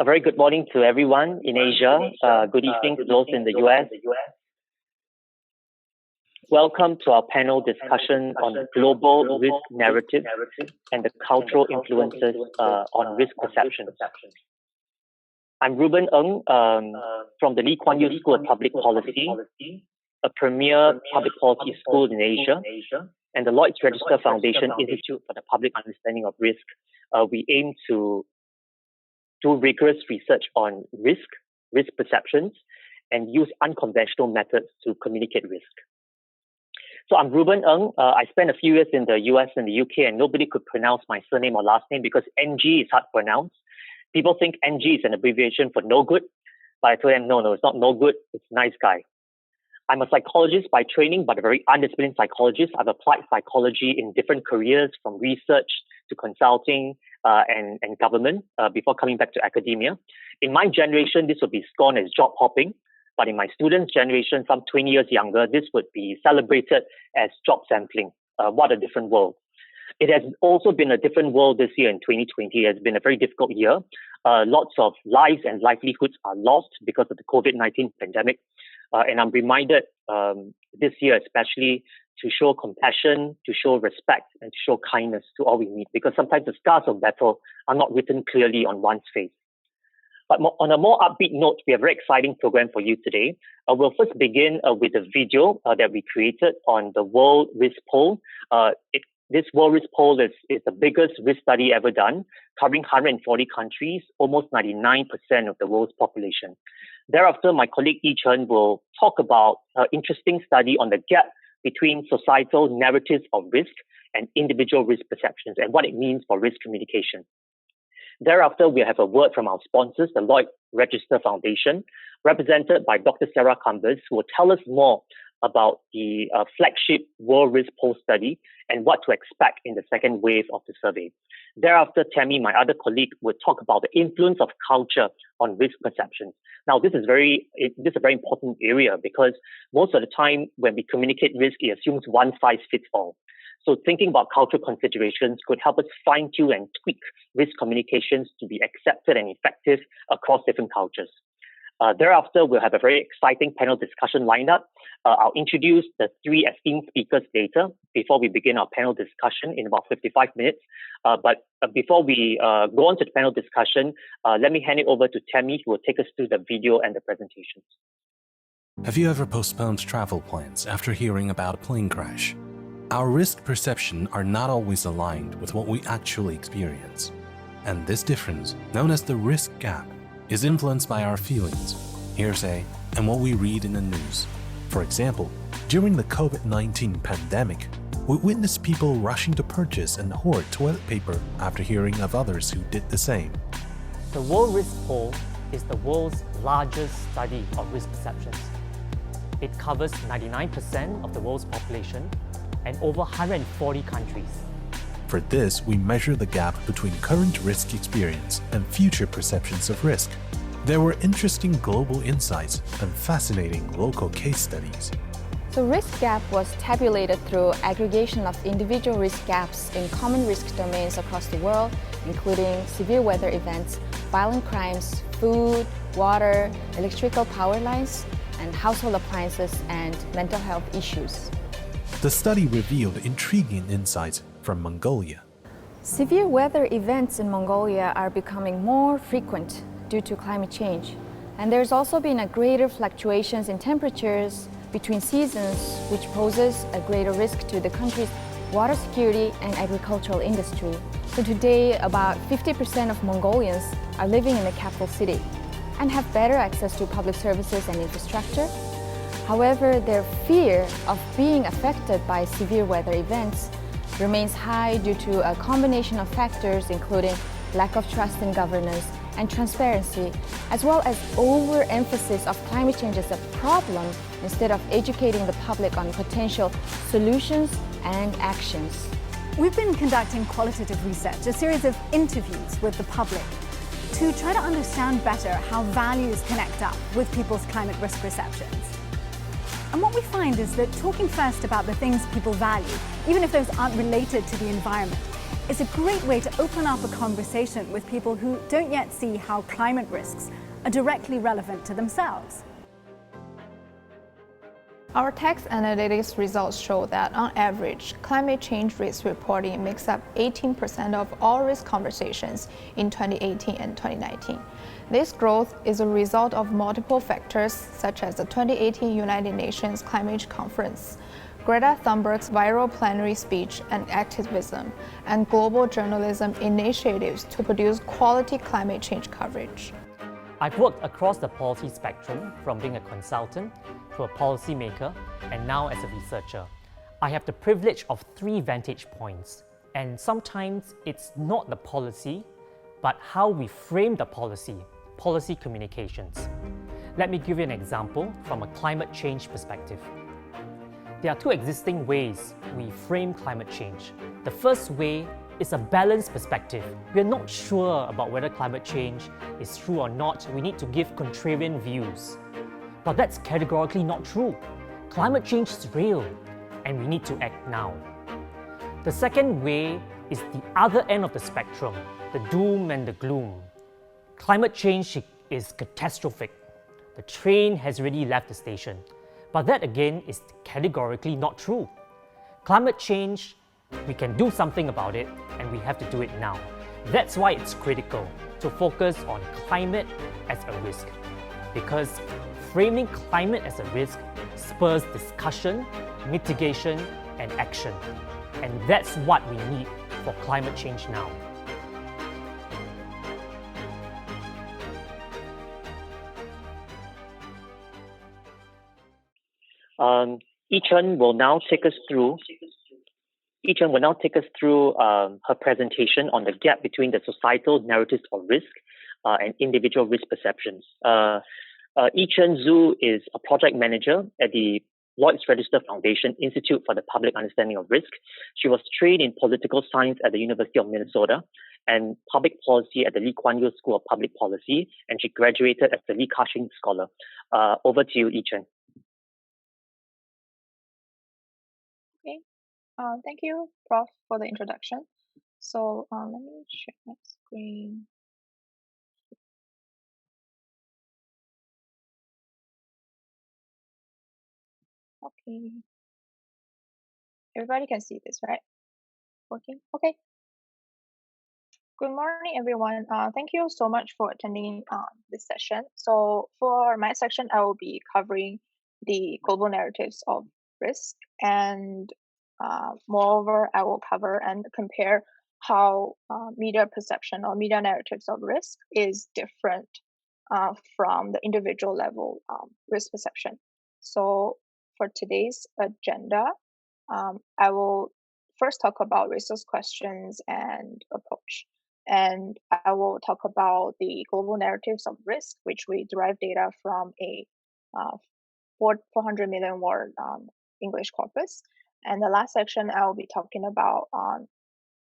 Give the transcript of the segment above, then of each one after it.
A very good morning to everyone in Asia. Good evening to those in the US. Welcome to our panel discussion on the global risk narrative and the cultural influences on risk perception. I'm Ruben Ng from the Lee Kuan Yew School of Public Policy, a premier public policy school in Asia, and the Lloyd's Register Foundation Institute for the Public Understanding of Risk. We aim to do rigorous research on risk perceptions, and use unconventional methods to communicate risk. So I'm Ruben Ng. I spent a few years in the US and the UK, and nobody could pronounce my surname or last name because NG is hard to pronounce. People think NG is an abbreviation for no good, but I told them, no, it's not no good, it's nice guy. I'm a psychologist by training, but a very undisciplined psychologist. I've applied psychology in different careers, from research to consulting and government, before coming back to academia. In my generation, this would be scorned as job hopping, but in my students' generation, some 20 years younger, this would be celebrated as job sampling. What a different world. It has also been a different world this year in 2020. It has been a very difficult year. Lots of lives and livelihoods are lost because of the COVID-19 pandemic. And I'm reminded this year especially to show compassion, to show respect, and to show kindness to all we meet, because sometimes the scars of battle are not written clearly on one's face. But on a more upbeat note, we have a very exciting program for you today. We'll first begin with a video that we created on the World Risk Poll. This World Risk Poll is the biggest risk study ever done, covering 140 countries, almost 99% of the world's population. Thereafter, my colleague Yi Chen will talk about an interesting study on the gap between societal narratives of risk and individual risk perceptions and what it means for risk communication. Thereafter, we'll have a word from our sponsors, the Lloyd Register Foundation, represented by Dr. Sarah Cumbers, who will tell us more about the flagship World Risk Poll study and what to expect in the second wave of the survey. Thereafter, Tammy, my other colleague, will talk about the influence of culture on risk perceptions. Now, this is a very important area because most of the time when we communicate risk, it assumes one size fits all. So thinking about cultural considerations could help us fine-tune and tweak risk communications to be accepted and effective across different cultures. Thereafter, we'll have a very exciting panel discussion lined up. I'll introduce the three esteemed speakers later before we begin our panel discussion in about 55 minutes. But before we go on to the panel discussion, let me hand it over to Tammy, who will take us through the video and the presentations. Have you ever postponed travel plans after hearing about a plane crash? Our risk perception are not always aligned with what we actually experience. And this difference, known as the risk gap, is influenced by our feelings, hearsay, and what we read in the news. For example, during the COVID-19 pandemic, we witnessed people rushing to purchase and hoard toilet paper after hearing of others who did the same. The World Risk Poll is the world's largest study of risk perceptions. It covers 99% of the world's population and over 140 countries. For this, we measure the gap between current risk experience and future perceptions of risk. There were interesting global insights and fascinating local case studies. The risk gap was tabulated through aggregation of individual risk gaps in common risk domains across the world, including severe weather events, violent crimes, food, water, electrical power lines, and household appliances and mental health issues. The study revealed intriguing insights from Mongolia. Severe weather events in Mongolia are becoming more frequent due to climate change, and there's also been a greater fluctuations in temperatures between seasons, which poses a greater risk to the country's water security and agricultural industry. So today, about 50% of Mongolians are living in the capital city and have better access to public services and infrastructure. However, their fear of being affected by severe weather events remains high due to a combination of factors, including lack of trust in governance and transparency, as well as overemphasis of climate change as a problem instead of educating the public on potential solutions and actions. We've been conducting qualitative research, a series of interviews with the public, to try to understand better how values connect up with people's climate risk perceptions. And what we find is that talking first about the things people value, even if those aren't related to the environment, is a great way to open up a conversation with people who don't yet see how climate risks are directly relevant to themselves. Our tax analytics results show that, on average, climate change risk reporting makes up 18% of all risk conversations in 2018 and 2019. This growth is a result of multiple factors, such as the 2018 United Nations Climate Change Conference, Greta Thunberg's viral plenary speech and activism, and global journalism initiatives to produce quality climate change coverage. I've worked across the policy spectrum, from being a consultant to a policymaker, and now as a researcher. I have the privilege of 3 vantage points, and sometimes it's not the policy, but how we frame the policy communications. Let me give you an example from a climate change perspective. There are 2 existing ways we frame climate change. The first way is a balanced perspective. We're not sure about whether climate change is true or not. We need to give contrarian views. But that's categorically not true. Climate change is real, and we need to act now. The second way is the other end of the spectrum, the doom and the gloom. Climate change is catastrophic. The train has already left the station. But that again is categorically not true. Climate change, we can do something about it, and we have to do it now. That's why it's critical to focus on climate as a risk, because framing climate as a risk spurs discussion, mitigation, and action. And that's what we need for climate change now. Yi-Chen will now take us through her presentation on the gap between the societal narratives of risk and individual risk perceptions. Yi-Chen Zhu is a project manager at the Lloyd's Register Foundation Institute for the Public Understanding of Risk. She was trained in political science at the University of Minnesota and public policy at the Lee Kuan Yew School of Public Policy, and she graduated as the Lee Ka-shing Scholar. Over to you, Yi-Chen. Okay, thank you, Prof, for the introduction. So let me share my screen. Okay, everybody can see this, right? Working? Okay. Good morning, everyone. Thank you so much for attending this session. So for my section, I will be covering the global narratives of risk, and moreover, I will cover and compare how media perception or media narratives of risk is different from the individual level risk perception. So for today's agenda, I will first talk about resource questions and approach. And I will talk about the global narratives of risk, which we derive data from a 400 million word English corpus. And the last section, I will be talking about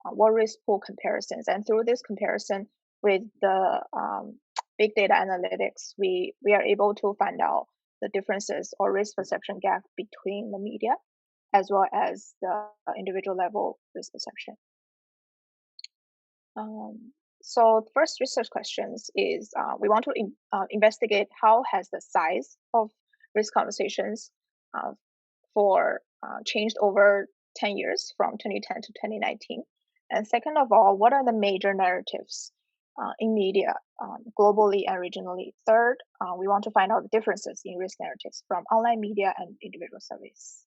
what risk pool comparisons. And through this comparison with the big data analytics, we are able to find out the differences or risk perception gap between the media as well as the individual level risk perception. So the first research questions is we want to investigate how has the size of risk conversations changed over 10 years from 2010 to 2019. And second of all, what are the major narratives in media globally and regionally? Third, we want to find out the differences in risk narratives from online media and individual surveys.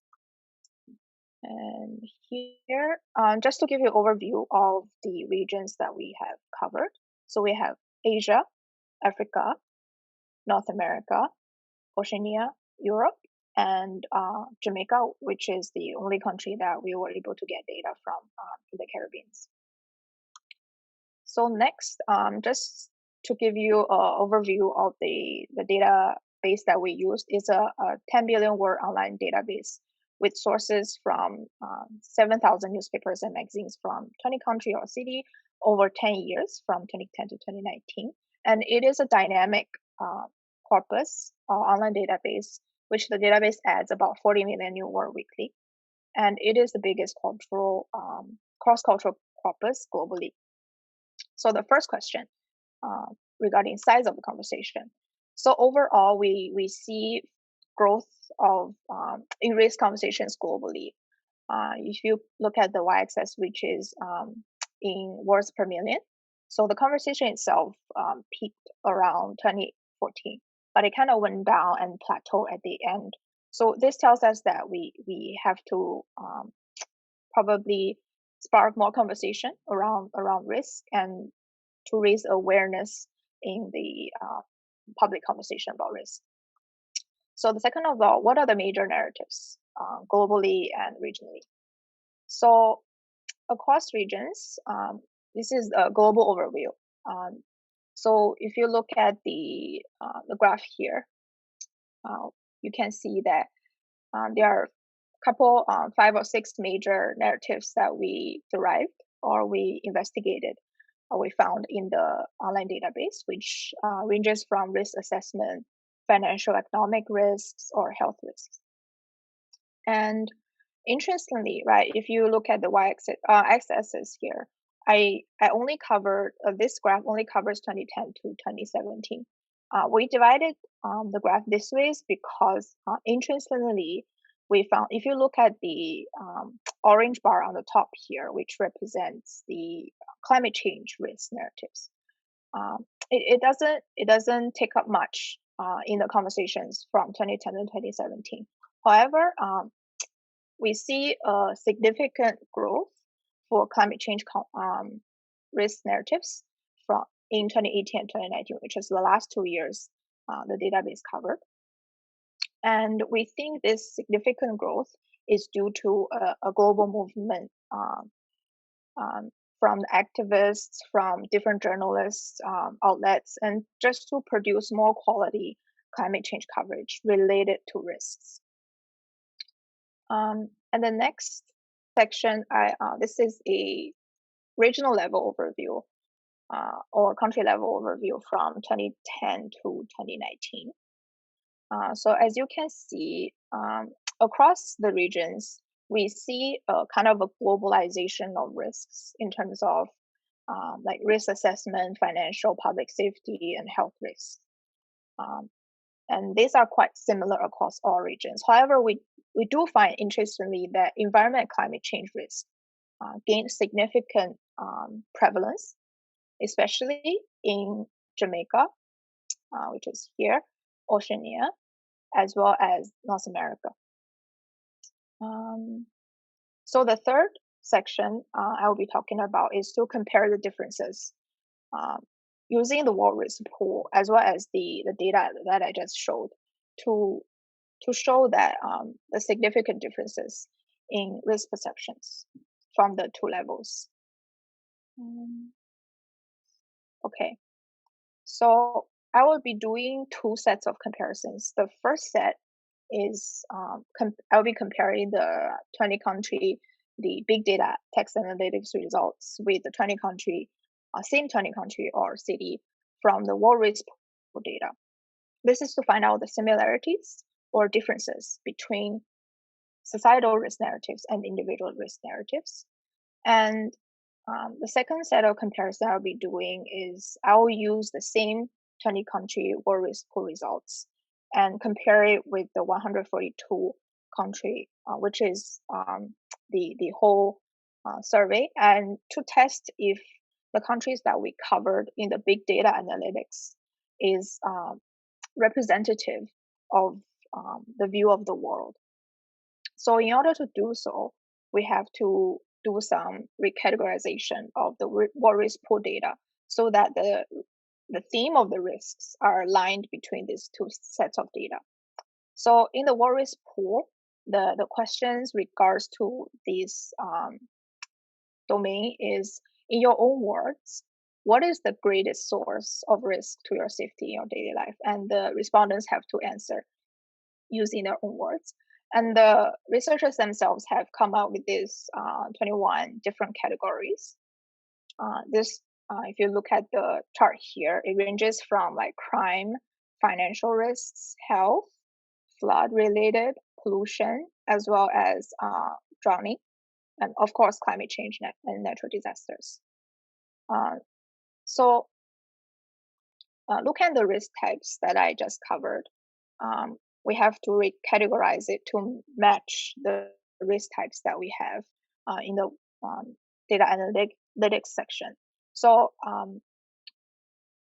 And here, just to give you an overview of the regions that we have covered. So we have Asia, Africa, North America, Oceania, Europe, and Jamaica, which is the only country that we were able to get data from in the Caribbean. So next, just to give you an overview of the database that we used, is a 10 billion word online database with sources from 7,000 newspapers and magazines from 20 countries or city over 10 years, from 2010 to 2019. And it is a dynamic corpus or online database, which the database adds about 40 million new word weekly. And it is the biggest cross-cultural corpus globally. So the first question regarding size of the conversation. So overall, we see growth of in race conversations globally. If you look at the y-axis, which is in words per million, so the conversation itself peaked around 2014, but it kind of went down and plateaued at the end. So this tells us that we have to probably spark more conversation around risk and to raise awareness in the public conversation about risk. So the second of all, what are the major narratives globally and regionally? So across regions, this is a global overview. So if you look at the graph here, you can see that there are a couple, 5 or 6 major narratives that we derived or we investigated or we found in the online database, which ranges from risk assessment, financial economic risks, or health risks. And interestingly, right, if you look at the x-axis here, I only covered, this graph only covers 2010 to 2017. We divided the graph this way because interestingly, we found, if you look at the orange bar on the top here, which represents the climate change risk narratives, it doesn't take up much in the conversations from 2010 to 2017. However, we see a significant growth for climate change risk narratives from in 2018 and 2019, which is the last 2 years the database covered. And we think this significant growth is due to a global movement from activists, from different journalists, outlets, and just to produce more quality climate change coverage related to risks. And the next section, this is a regional level overview or country level overview from 2010 to 2019. So as you can see, across the regions, we see a kind of a globalization of risks in terms of like risk assessment, financial, public safety, and health risks. And these are quite similar across all regions. However, we do find interestingly that environment and climate change risk gained significant prevalence, especially in Jamaica, which is here, Oceania, as well as North America. So the third section I will be talking about is to compare the differences using the world risk pool as well as the data that I just showed to show that the significant differences in risk perceptions from the 2 levels. Okay, so I will be doing 2 sets of comparisons. The first set is I'll be comparing the 20 country, the big data text analytics results with the 20 country, same 20 country or city from the world risk pool data. This is to find out the similarities or differences between societal risk narratives and individual risk narratives. And the second set of comparison I'll be doing is I will use the same 20 country world risk pool results and compare it with the 142 country, which is the whole survey, and to test if the countries that we covered in the big data analytics is representative of the view of the world. So in order to do so, we have to do some recategorization of the world risk pool data so that the theme of the risks are aligned between these 2 sets of data. So in the world risk pool, the questions regards to this domain is, in your own words, what is the greatest source of risk to your safety in your daily life? And the respondents have to answer using their own words. And the researchers themselves have come out with these 21 different categories. If you look at the chart here, it ranges from like crime, financial risks, health, flood-related, pollution, as well as drowning. and of course, climate change and natural disasters. So look at the risk types that I just covered. We have to recategorize it to match the risk types that we have in the data analytics section. So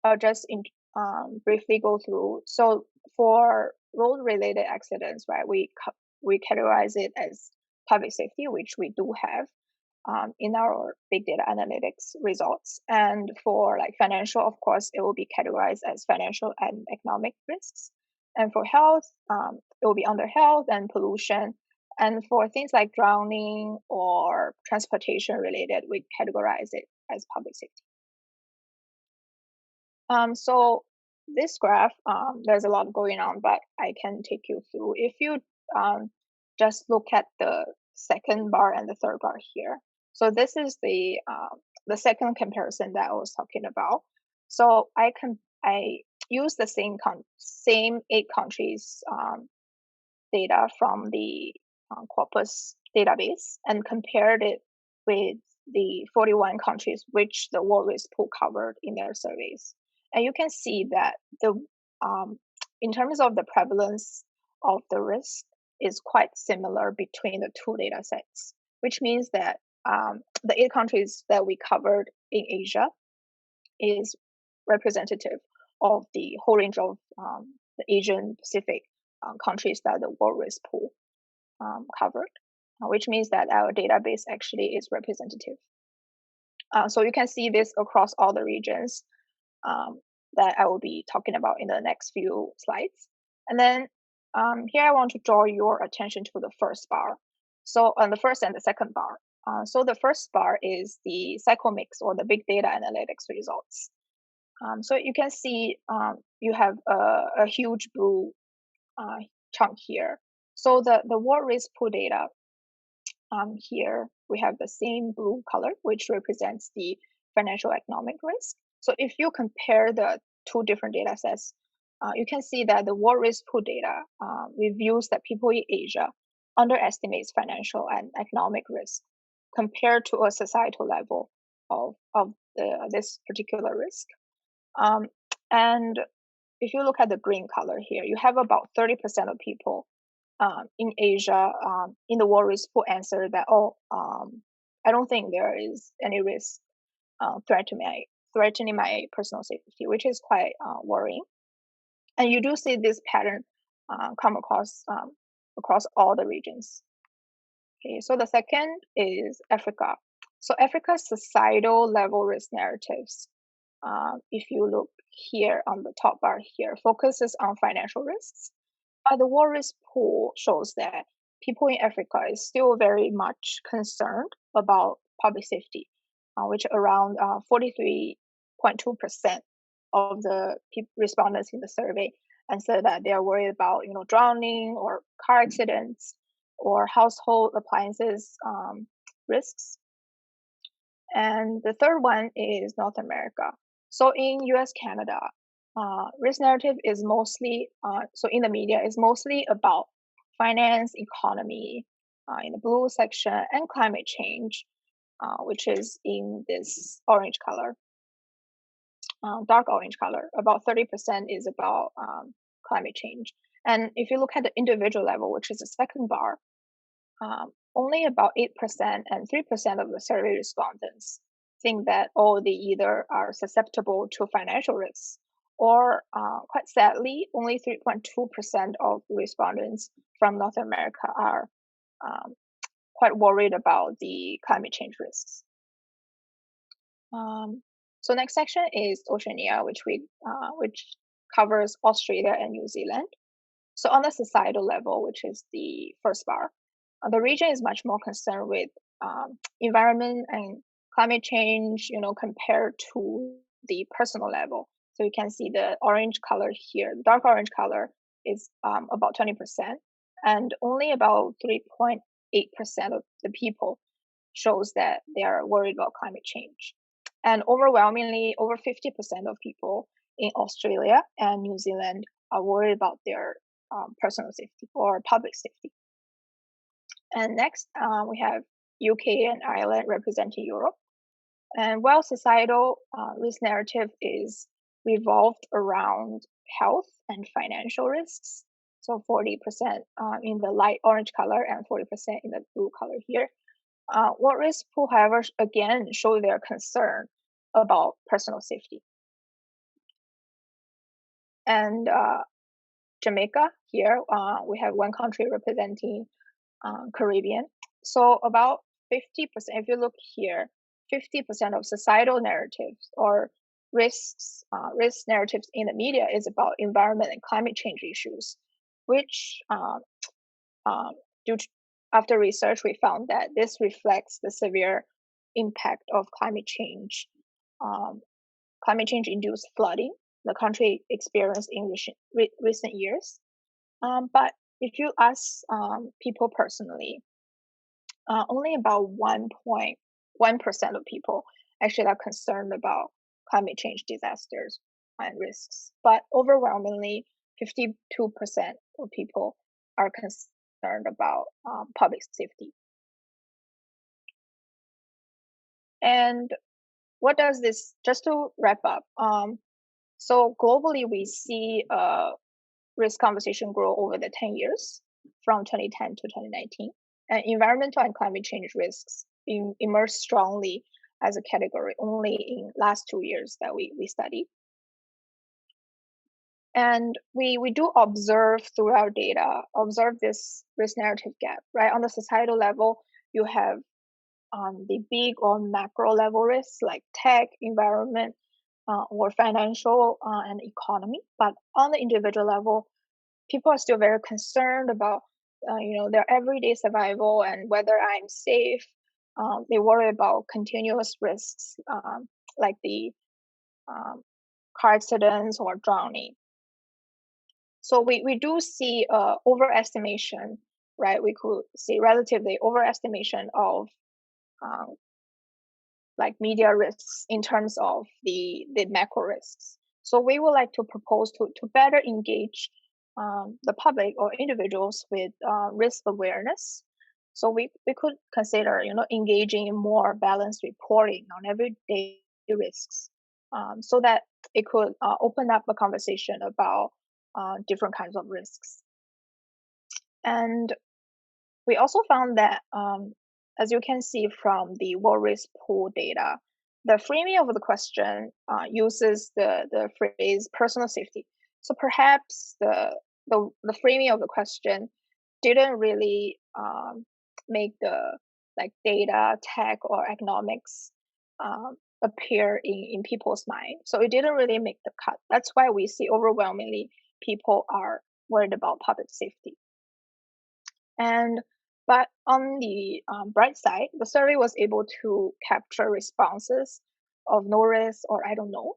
I'll just briefly go through. So for road-related accidents, right, we categorize it as public safety, which we do have in our big data analytics results. And for like financial, of course, it will be categorized as financial and economic risks. And for health, it will be under health and pollution. And for things like drowning or transportation related, we categorize it as public safety. So this graph, there's a lot going on, but I can take you through. If you just look at the second bar and the third bar here. So this is the second comparison that I was talking about. So I use the same 8 countries data from the corpus database and compared it with the 41 countries which the World Risk Pool covered in their surveys. And you can see that the in terms of the prevalence of the risk is quite similar between the 2 data sets, which means that the 8 countries that we covered in Asia is representative of the whole range of the Asian Pacific countries that the World Risk Pool covered, which means that our database actually is representative. So you can see this across all the regions that I will be talking about in the next few slides. And then here I want to draw your attention to the first bar. So on the first and the second bar. So the first bar is the Psychomix or the big data analytics results. So you can see you have a huge blue chunk here. So the World Risk Pool data here, we have the same blue color, which represents the financial economic risk. So if you compare the 2 different data sets, you can see that the World Risk Pool data reviews that people in Asia underestimates financial and economic risk compared to a societal level of this particular risk. And if you look at the green color here, you have about 30% of people in Asia in the World Risk Pool answer that, I don't think there is any risk threatening my personal safety, which is quite worrying. And you do see this pattern come across all the regions. Okay, so the second is Africa. So Africa's societal level risk narratives, if you look here on the top bar here, focuses on financial risks. But the World Risk Pool shows that people in Africa is still very much concerned about public safety, which around 43.2% of the respondents in the survey answer that they are worried about, drowning or car accidents or household appliances risks. And the third one is North America. So in US, Canada, risk narrative is mostly, so in the media, is mostly about finance, economy, in the blue section, and climate change, which is in this orange color, dark orange color. About 30% is about climate change. And if you look at the individual level, which is the second bar, only about 8% and 3% of the survey respondents think that, they either are susceptible to financial risks, or quite sadly, only 3.2% of respondents from North America are quite worried about the climate change risks. So next section is Oceania, which covers Australia and New Zealand. So on the societal level, which is the first bar, the region is much more concerned with environment and climate change, compared to the personal level. So you can see the orange color here, the dark orange color is about 20%, and only about 3.8% of the people shows that they are worried about climate change. And overwhelmingly, over 50% of people in Australia and New Zealand are worried about their personal safety or public safety. And next, we have UK and Ireland representing Europe. And while societal risk narrative is revolved around health and financial risks, so 40% in the light orange color and 40% in the blue color here. What risk pool, however, again show their concern about personal safety. And Jamaica here, we have one country representing Caribbean. So about 50%, if you look here, 50% of societal narratives or risk narratives in the media is about environment and climate change issues, which after research, we found that this reflects the severe impact of climate change. Climate change-induced flooding the country experienced in recent years. But if you ask people personally, only about 1.1% of people actually are concerned about climate change disasters and risks. But overwhelmingly, 52% of people are concerned about public safety. And what does this, just to wrap up, so globally we see risk conversation grow over the 10 years from 2010 to 2019. And environmental and climate change risks emerged strongly as a category only in last 2 years that we studied. And we do observe through our data, observe this risk narrative gap, right? On the societal level, you have the big or macro level risks like tech, environment, or financial and economy. But on the individual level, people are still very concerned about their everyday survival and whether I'm safe. They worry about continuous risks like the car accidents or drowning. So we do see overestimation, right? We could see relatively overestimation of like media risks in terms of the macro risks. So we would like to propose to better engage the public or individuals with risk awareness. So we could consider, engaging in more balanced reporting on everyday risks, so that it could open up a conversation about different kinds of risks. And we also found that, as you can see from the World Risk Pool data, the framing of the question uses the phrase personal safety. So perhaps the framing of the question didn't really make the data, tech, or economics appear in people's mind. So it didn't really make the cut. That's why we see overwhelmingly people are worried about public safety. But on the bright side, the survey was able to capture responses of no risk or I don't know.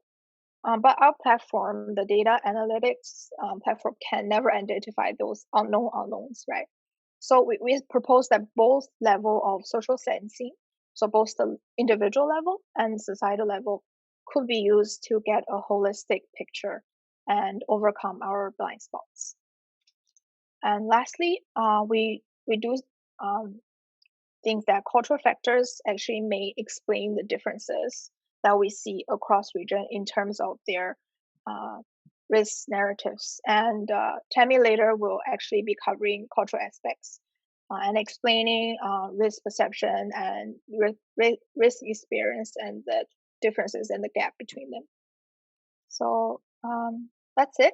But our platform, the data analytics platform, can never identify those unknown unknowns, right? So we propose that both level of social sensing, so both the individual level and societal level, could be used to get a holistic picture and overcome our blind spots. And lastly, we do think that cultural factors actually may explain the differences that we see across region in terms of their risk narratives. And Tammy later will actually be covering cultural aspects and explaining risk perception and risk experience and the differences and the gap between them. So that's it.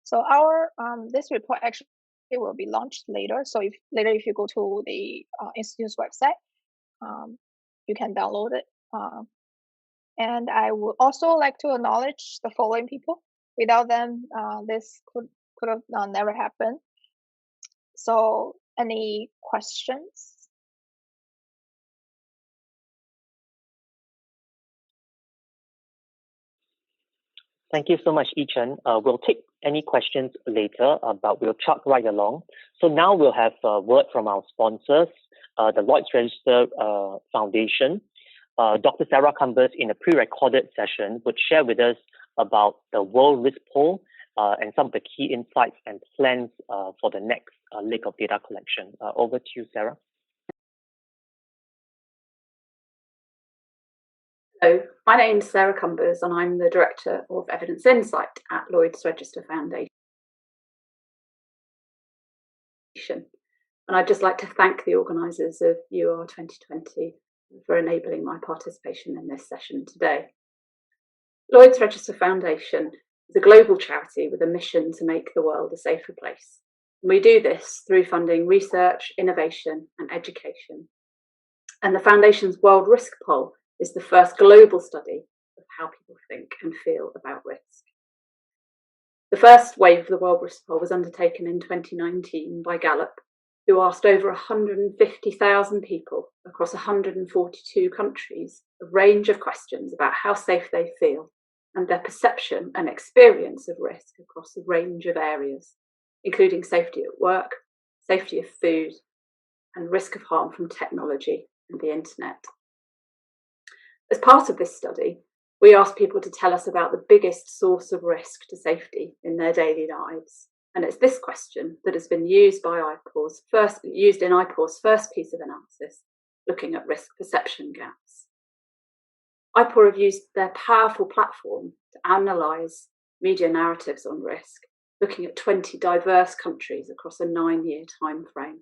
So our this report actually will be launched later. So if you go to the institute's website, you can download it. And I would also like to acknowledge the following people. Without them, this could have never happened. So any questions? Thank you so much, Yi-Chen. We'll take any questions later, but we'll chug right along. So now we'll have a word from our sponsors, the Lloyd Register Foundation. Dr. Sarah Cumbers, in a pre-recorded session, would share with us about the World Risk Poll and some of the key insights and plans for the next leg of data collection. Over to you, Sarah. So, my name's Sarah Cumbers and I'm the Director of Evidence Insight at Lloyd's Register Foundation. And I'd just like to thank the organisers of UR 2020 for enabling my participation in this session today. Lloyd's Register Foundation is a global charity with a mission to make the world a safer place. And we do this through funding research, innovation and education. And the Foundation's World Risk Poll is the first global study of how people think and feel about risk. The first wave of the World Risk Poll was undertaken in 2019 by Gallup, who asked over 150,000 people across 142 countries a range of questions about how safe they feel and their perception and experience of risk across a range of areas, including safety at work, safety of food, and risk of harm from technology and the internet. As part of this study, we asked people to tell us about the biggest source of risk to safety in their daily lives. And it's this question that has been used in IPAW's first piece of analysis, looking at risk perception gaps. IPAW have used their powerful platform to analyse media narratives on risk, looking at 20 diverse countries across a 9-year time frame.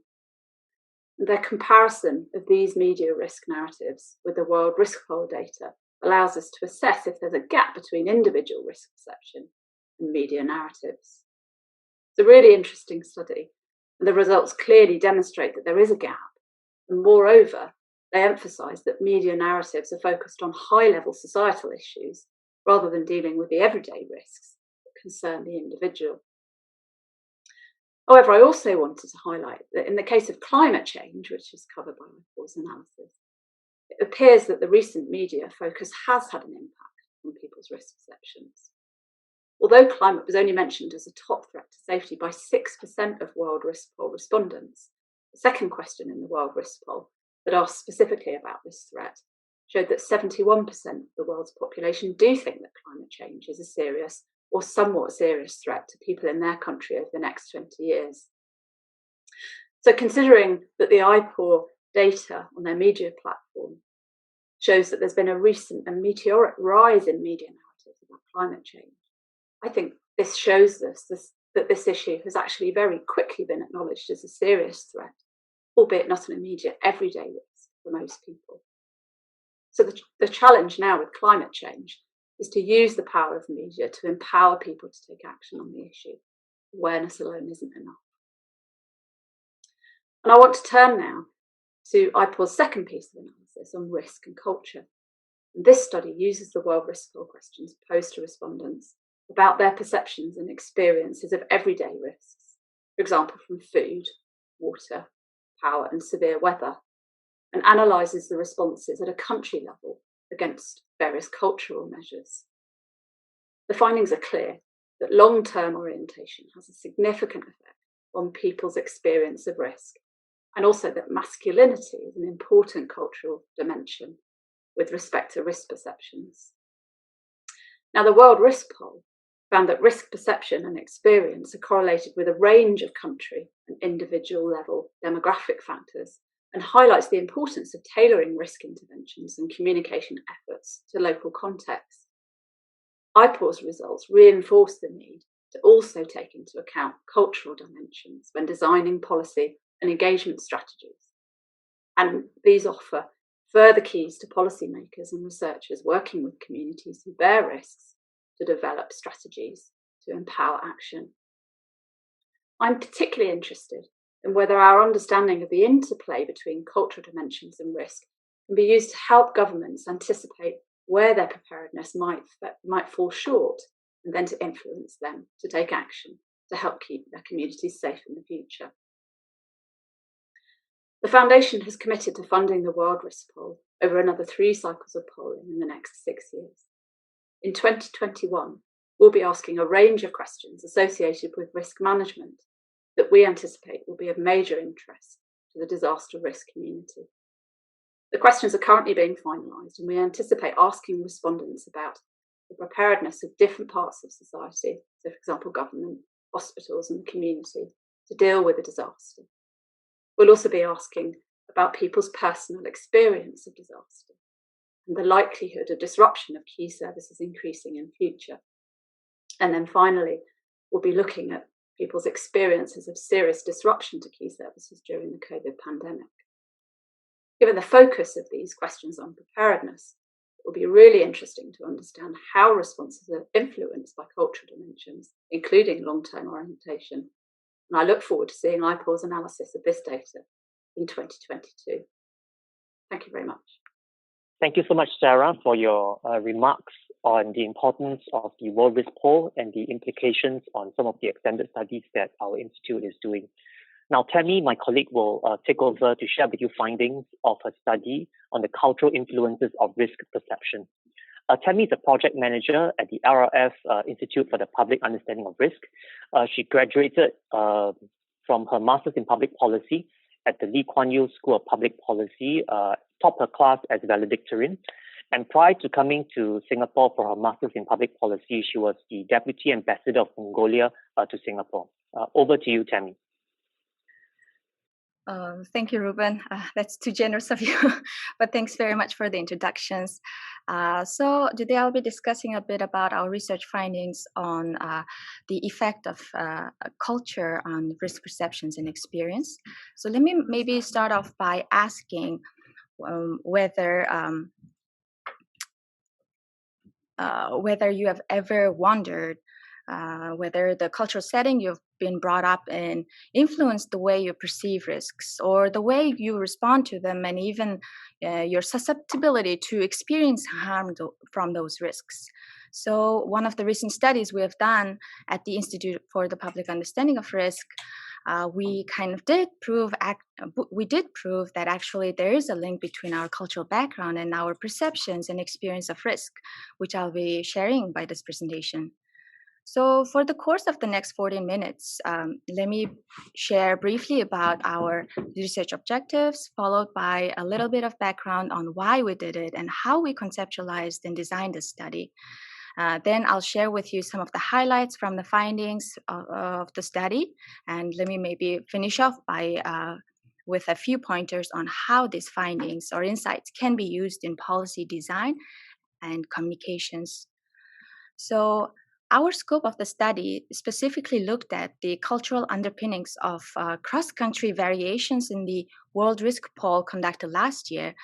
And their comparison of these media risk narratives with the World Risk Poll data allows us to assess if there's a gap between individual risk perception and media narratives. It's a really interesting study, and the results clearly demonstrate that there is a gap, and moreover, they emphasise that media narratives are focused on high-level societal issues rather than dealing with the everyday risks that concern the individual. However, I also wanted to highlight that in the case of climate change, which is covered by IPAW's analysis, it appears that the recent media focus has had an impact on people's risk perceptions. Although climate was only mentioned as a top threat to safety by 6% of World Risk Poll respondents, the second question in the World Risk Poll that asked specifically about this threat showed that 71% of the world's population do think that climate change is a serious or somewhat serious threat to people in their country over the next 20 years. So considering that the IPAW data on their media platform shows that there's been a recent and meteoric rise in media narratives about climate change, I think this shows us that this issue has actually very quickly been acknowledged as a serious threat, albeit not an immediate everyday risk for most people. So the challenge now with climate change is to use the power of media to empower people to take action on the issue. Awareness alone isn't enough. And I want to turn now to IPAW's second piece of analysis on risk and culture. And this study uses the World Risk Poll questions posed to respondents about their perceptions and experiences of everyday risks, for example, from food, water, power, and severe weather, and analyses the responses at a country level against various cultural measures. The findings are clear that long-term orientation has a significant effect on people's experience of risk, and also that masculinity is an important cultural dimension with respect to risk perceptions. Now, the World Risk Poll found that risk perception and experience are correlated with a range of country and individual level demographic factors, and highlights the importance of tailoring risk interventions and communication efforts to local context. IPAW's results reinforce the need to also take into account cultural dimensions when designing policy and engagement strategies. And these offer further keys to policymakers and researchers working with communities who bear risks to develop strategies to empower action. I'm particularly interested in whether our understanding of the interplay between cultural dimensions and risk can be used to help governments anticipate where their preparedness might fall short, and then to influence them to take action to help keep their communities safe in the future. The Foundation has committed to funding the World Risk Poll over another 3 cycles of polling in the next 6 years. In 2021, we'll be asking a range of questions associated with risk management that we anticipate will be of major interest to the disaster risk community. The questions are currently being finalised, and we anticipate asking respondents about the preparedness of different parts of society, so for example, government, hospitals and the community, to deal with a disaster. We'll also be asking about people's personal experience of disaster and the likelihood of disruption of key services increasing in future. And then finally, we'll be looking at people's experiences of serious disruption to key services during the COVID pandemic. Given the focus of these questions on preparedness, it will be really interesting to understand how responses are influenced by cultural dimensions, including long-term orientation. And I look forward to seeing IPAW's analysis of this data in 2022. Thank you very much. Thank you so much, Sarah, for your remarks on the importance of the World Risk Poll and the implications on some of the extended studies that our institute is doing. Now, Tammy, my colleague, will take over to share with you findings of her study on the cultural influences of risk perception. Tammy is a project manager at the RRF Institute for the Public Understanding of Risk. She graduated from her Master's in Public Policy at the Lee Kuan Yew School of Public Policy, topped her class as valedictorian. And prior to coming to Singapore for her Master's in Public Policy, she was the Deputy Ambassador of Mongolia to Singapore. Over to you, Tammy. Thank you, Ruben. That's too generous of you, but thanks very much for the introductions. So today I'll be discussing a bit about our research findings on the effect of culture on risk perceptions and experience. So let me maybe start off by asking whether you have ever wondered whether the cultural setting you've been brought up in influenced the way you perceive risks or the way you respond to them, and even your susceptibility to experience harm from those risks. So one of the recent studies we have done at the Institute for the Public Understanding of Risk, we did prove that actually there is a link between our cultural background and our perceptions and experience of risk, which I'll be sharing by this presentation. So for the course of the next 14 minutes, let me share briefly about our research objectives, followed by a little bit of background on why we did it and how we conceptualized and designed the study. Then I'll share with you some of the highlights from the findings of the study, and let me maybe finish off by with a few pointers on how these findings or insights can be used in policy design and communications. So our scope of the study specifically looked at the cultural underpinnings of cross-country variations in the World Risk Poll conducted last year.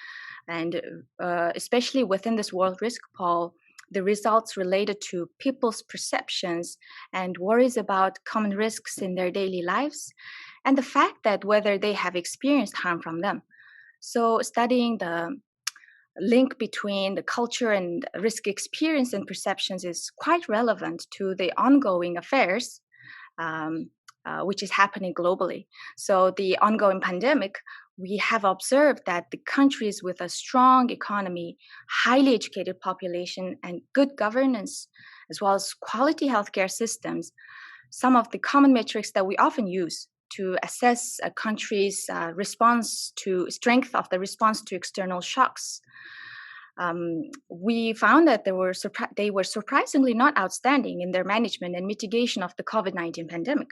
And especially within this World Risk Poll, the results related to people's perceptions and worries about common risks in their daily lives, and the fact that whether they have experienced harm from them. So studying the link between the culture and risk experience and perceptions is quite relevant to the ongoing affairs, which is happening globally. So the ongoing pandemic, we have observed that the countries with a strong economy, highly educated population, and good governance, as well as quality healthcare systems, some of the common metrics that we often use to assess a country's strength of the response to external shocks. We found that they were surprisingly not outstanding in their management and mitigation of the COVID-19 pandemic.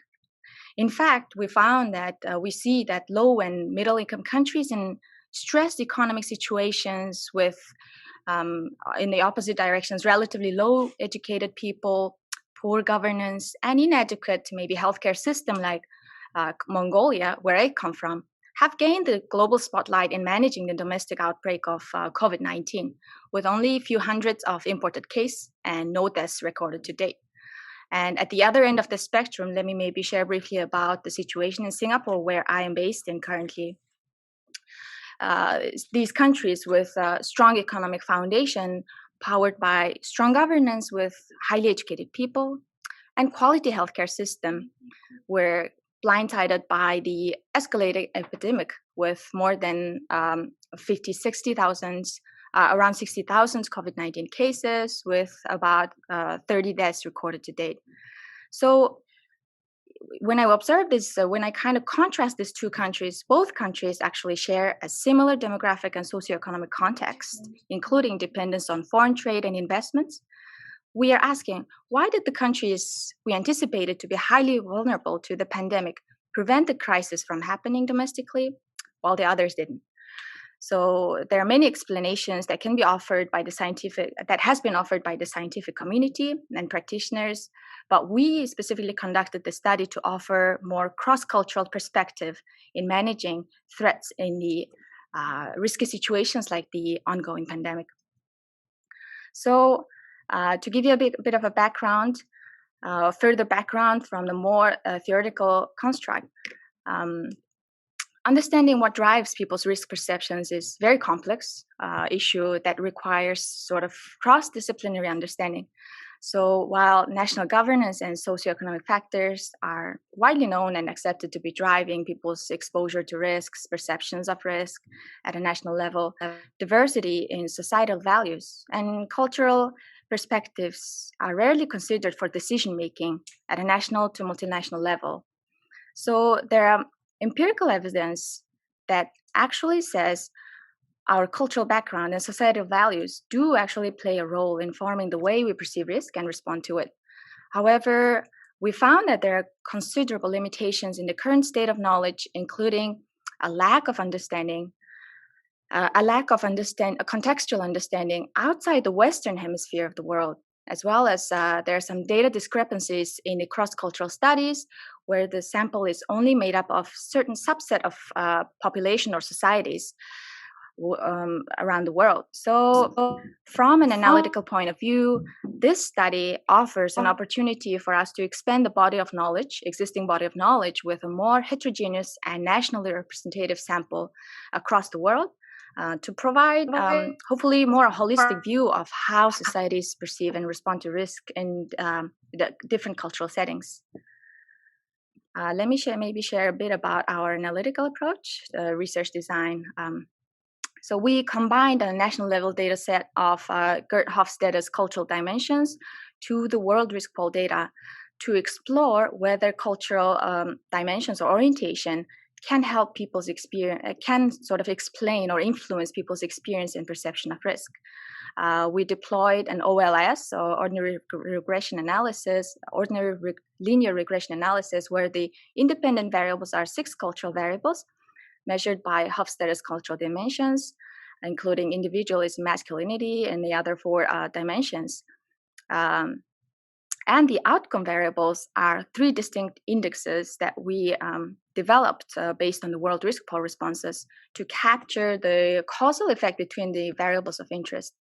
In fact, we found that we see that low and middle income countries in stressed economic situations with, in the opposite directions, relatively low educated people, poor governance, and inadequate maybe healthcare system like Mongolia, where I come from, have gained the global spotlight in managing the domestic outbreak of COVID-19, with only a few hundreds of imported cases and no deaths recorded to date. And at the other end of the spectrum, let me maybe share briefly about the situation in Singapore, where I am based in currently. These countries with a strong economic foundation, powered by strong governance with highly educated people and quality healthcare system, were blindsided by the escalating epidemic with more than 60,000 COVID-19 cases with about 30 deaths recorded to date. So when I observe this, when I kind of contrast these two countries, both countries actually share a similar demographic and socioeconomic context, including dependence on foreign trade and investments. We are asking, why did the countries we anticipated to be highly vulnerable to the pandemic prevent the crisis from happening domestically, while the others didn't? So there are many explanations that can be offered by that has been offered by the scientific community and practitioners, but we specifically conducted the study to offer more cross-cultural perspective in managing threats in the risky situations like the ongoing pandemic. So to give you a bit of a background, further background from the more theoretical construct, understanding what drives people's risk perceptions is very complex issue that requires sort of cross-disciplinary understanding. So while national governance and socioeconomic factors are widely known and accepted to be driving people's exposure to risks, perceptions of risk at a national level, diversity in societal values and cultural perspectives are rarely considered for decision-making at a national to multinational level. So there are empirical evidence that actually says our cultural background and societal values do actually play a role in forming the way we perceive risk and respond to it. However, we found that there are considerable limitations in the current state of knowledge, including a lack of understanding, a contextual understanding outside the Western hemisphere of the world, as well as there are some data discrepancies in the cross-cultural studies where the sample is only made up of certain subset of population or societies around the world. So from an analytical point of view, this study offers an opportunity for us to expand the body of knowledge, existing body of knowledge, with a more heterogeneous and nationally representative sample across the world to provide hopefully more a holistic view of how societies perceive and respond to risk in the different cultural settings. Let me share a bit about our analytical approach, research design. So we combined a national level data set of Gerd Hofstadter's cultural dimensions to the World Risk Poll data to explore whether cultural dimensions or orientation can help people's experience, can sort of explain or influence people's experience and perception of risk. We deployed an OLS, or ordinary regression analysis, linear regression analysis, where the independent variables are 6 cultural variables measured by Hofstadter's cultural dimensions, including individualism, masculinity, and the other 4 dimensions. And the outcome variables are 3 distinct indexes that we developed based on the World Risk Poll responses to capture the causal effect between the variables of interest.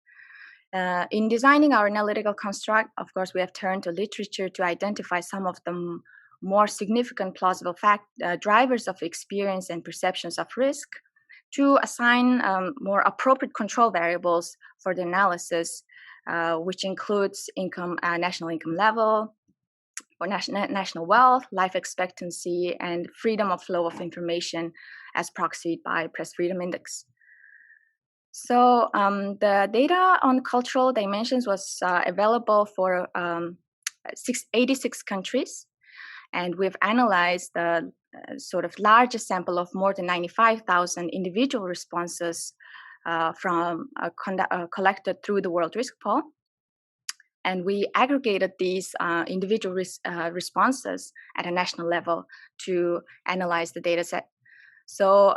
In designing our analytical construct, of course, we have turned to literature to identify some of the more significant plausible drivers of experience and perceptions of risk, to assign more appropriate control variables for the analysis, which includes national income level, or national wealth, life expectancy, and freedom of flow of information as proxied by Press Freedom Index. So the data on cultural dimensions was available for 86 countries. And we've analyzed the sort of largest sample of more than 95,000 individual responses collected through the World Risk Poll. And we aggregated these individual responses at a national level to analyze the data set. So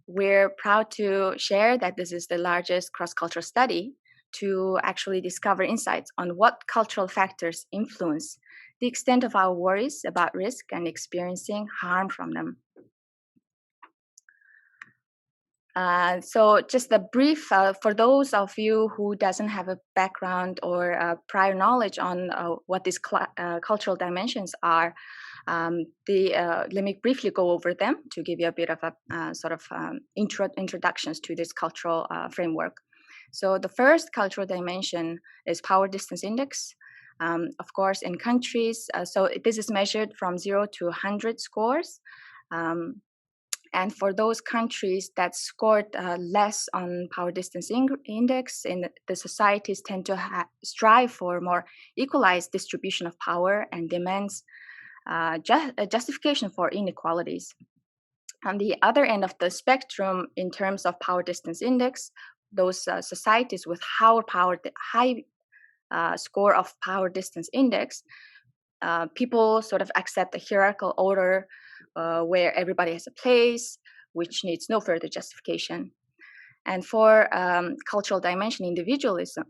we're proud to share that this is the largest cross-cultural study to actually discover insights on what cultural factors influence the extent of our worries about risk and experiencing harm from them. So just a brief, for those of you who doesn't have a background or prior knowledge on what these cultural dimensions are, let me briefly go over them to give you a bit of a sort of introductions to this cultural framework. So the first cultural dimension is power distance index. Of course, in countries, so this is measured from 0 to 100 scores. And for those countries that scored less on power distance index, the societies tend to strive for more equalized distribution of power and demands justification for inequalities. On the other end of the spectrum, in terms of power distance index, those societies with high score of power distance index, people sort of accept the hierarchical order where everybody has a place, which needs no further justification. And for cultural dimension, individualism,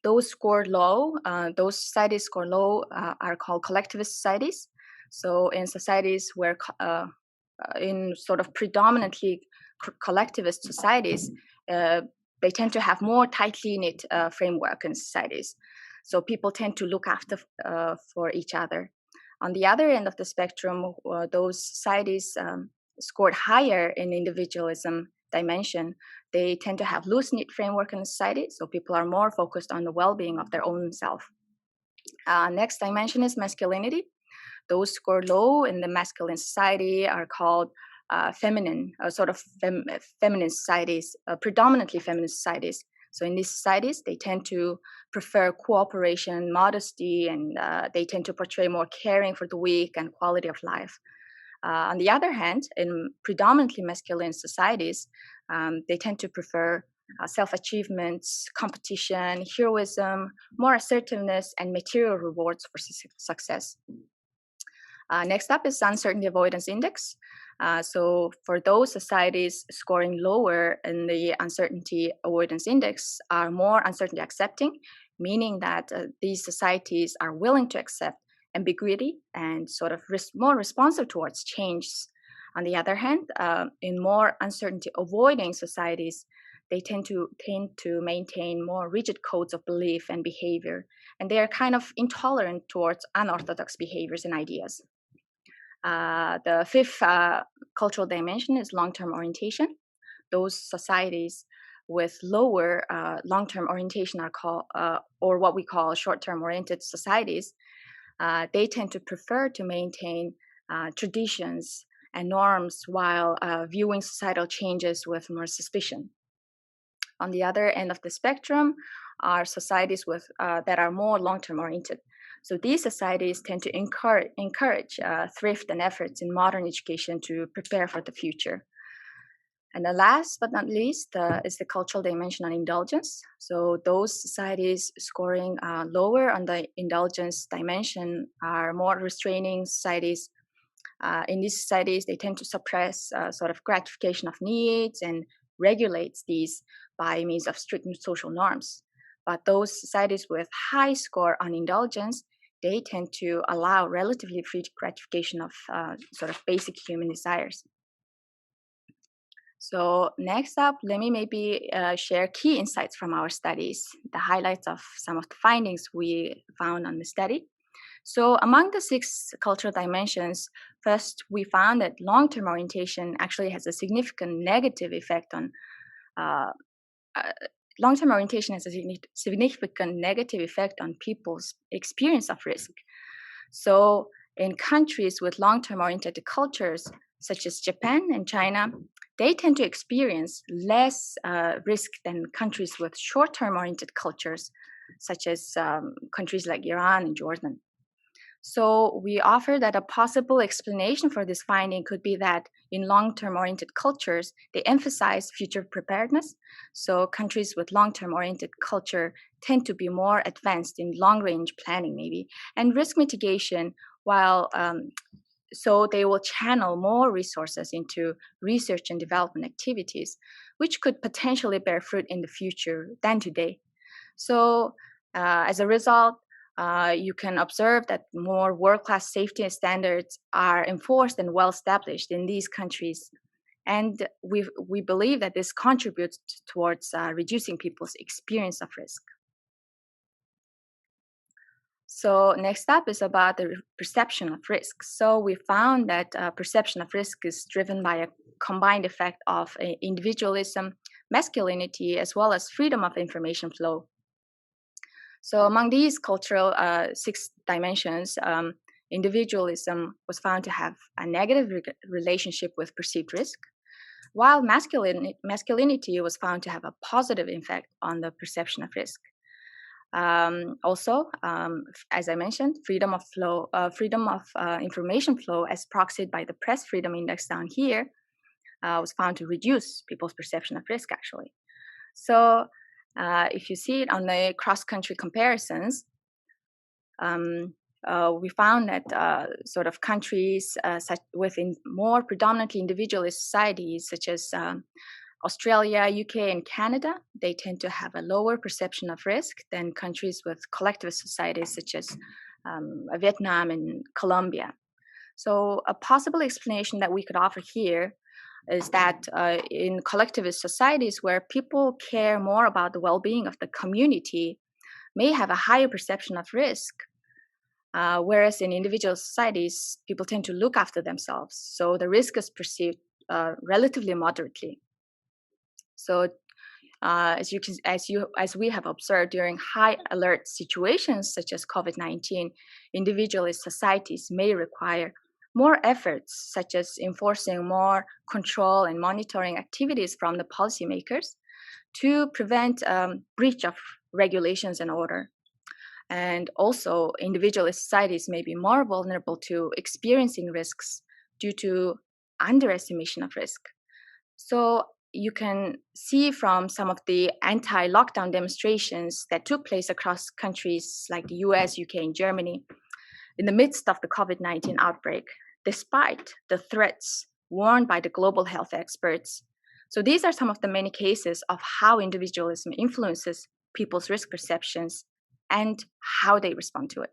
those societies score low are called collectivist societies. So in societies where in sort of predominantly collectivist societies, they tend to have more tightly knit framework in societies. So people tend to look after for each other. On the other end of the spectrum, those societies scored higher in individualism dimension. They tend to have loose knit framework in society, so people are more focused on the well-being of their own self. Next dimension is masculinity. Those scored low in the masculine society are called feminine, feminine societies, predominantly feminine societies. So in these societies, they tend to prefer cooperation, modesty, and they tend to portray more caring for the weak and quality of life. On the other hand, in predominantly masculine societies, they tend to prefer self-achievements, competition, heroism, more assertiveness, and material rewards for success. Next up is uncertainty avoidance index. So for those societies scoring lower in the uncertainty avoidance index are more uncertainty accepting, meaning that these societies are willing to accept ambiguity and sort of more responsive towards change. On the other hand, in more uncertainty avoiding societies, they tend to maintain more rigid codes of belief and behavior, and they are kind of intolerant towards unorthodox behaviors and ideas. The fifth cultural dimension is long-term orientation. Those societies with lower long-term orientation are called, or what we call short-term oriented societies. They tend to prefer to maintain traditions and norms while viewing societal changes with more suspicion. On the other end of the spectrum are societies with that are more long-term oriented. So these societies tend to encourage thrift and efforts in modern education to prepare for the future. And the last but not least is the cultural dimension on indulgence. So those societies scoring lower on the indulgence dimension are more restraining societies. In these societies, they tend to suppress sort of gratification of needs and regulates these by means of strict social norms. But those societies with high score on indulgence, they tend to allow relatively free gratification of sort of basic human desires. So next up, let me maybe share key insights from our studies, the highlights of some of the findings we found on the study. So among the 6 cultural dimensions, first, we found that long-term orientation actually has a significant negative effect on long-term orientation has a significant negative effect on people's experience of risk. So in countries with long-term oriented cultures, such as Japan and China, they tend to experience less risk than countries with short-term oriented cultures, such as countries like Iran and Jordan. So we offer that a possible explanation for this finding could be that in long-term oriented cultures, they emphasize future preparedness. So countries with long-term oriented culture tend to be more advanced in long-range planning maybe, and risk mitigation, while so they will channel more resources into research and development activities, which could potentially bear fruit in the future than today. So as a result, you can observe that more world-class safety standards are enforced and well-established in these countries. And we believe that this contributes towards reducing people's experience of risk. So next up is about the perception of risk. So we found that perception of risk is driven by a combined effect of individualism, masculinity, as well as freedom of information flow. So among these cultural 6 dimensions, individualism was found to have a negative relationship with perceived risk, while masculinity was found to have a positive effect on the perception of risk. Also, as I mentioned, freedom of information flow, as proxied by the press freedom index down here, was found to reduce people's perception of risk, actually. So if you see it on the cross-country comparisons, we found that sort of countries within more predominantly individualist societies, such as Australia, UK, and Canada, they tend to have a lower perception of risk than countries with collectivist societies such as Vietnam and Colombia. So a possible explanation that we could offer here is that in collectivist societies where people care more about the well-being of the community may have a higher perception of risk, whereas in individual societies, people tend to look after themselves. So the risk is perceived relatively moderately. So as we have observed during high alert situations such as COVID-19, individualist societies may require more efforts, such as enforcing more control and monitoring activities from the policymakers to prevent breach of regulations and order. And also, individualist societies may be more vulnerable to experiencing risks due to underestimation of risk. So you can see from some of the anti-lockdown demonstrations that took place across countries like the US, UK, and Germany in the midst of the COVID-19 outbreak, despite the threats warned by the global health experts. So these are some of the many cases of how individualism influences people's risk perceptions and how they respond to it.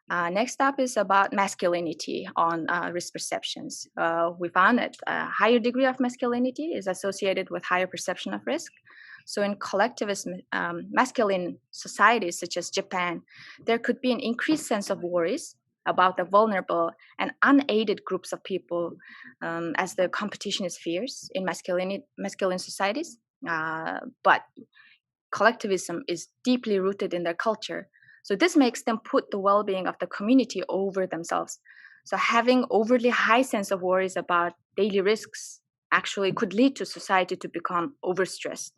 Next up is about masculinity on risk perceptions. We found that a higher degree of masculinity is associated with higher perception of risk. So in collectivist masculine societies such as Japan, there could be an increased sense of worries about the vulnerable and unaided groups of people as the competition is fierce in masculine societies. But collectivism is deeply rooted in their culture. So this makes them put the well-being of the community over themselves. So having overly high sense of worries about daily risks actually could lead to society to become overstressed.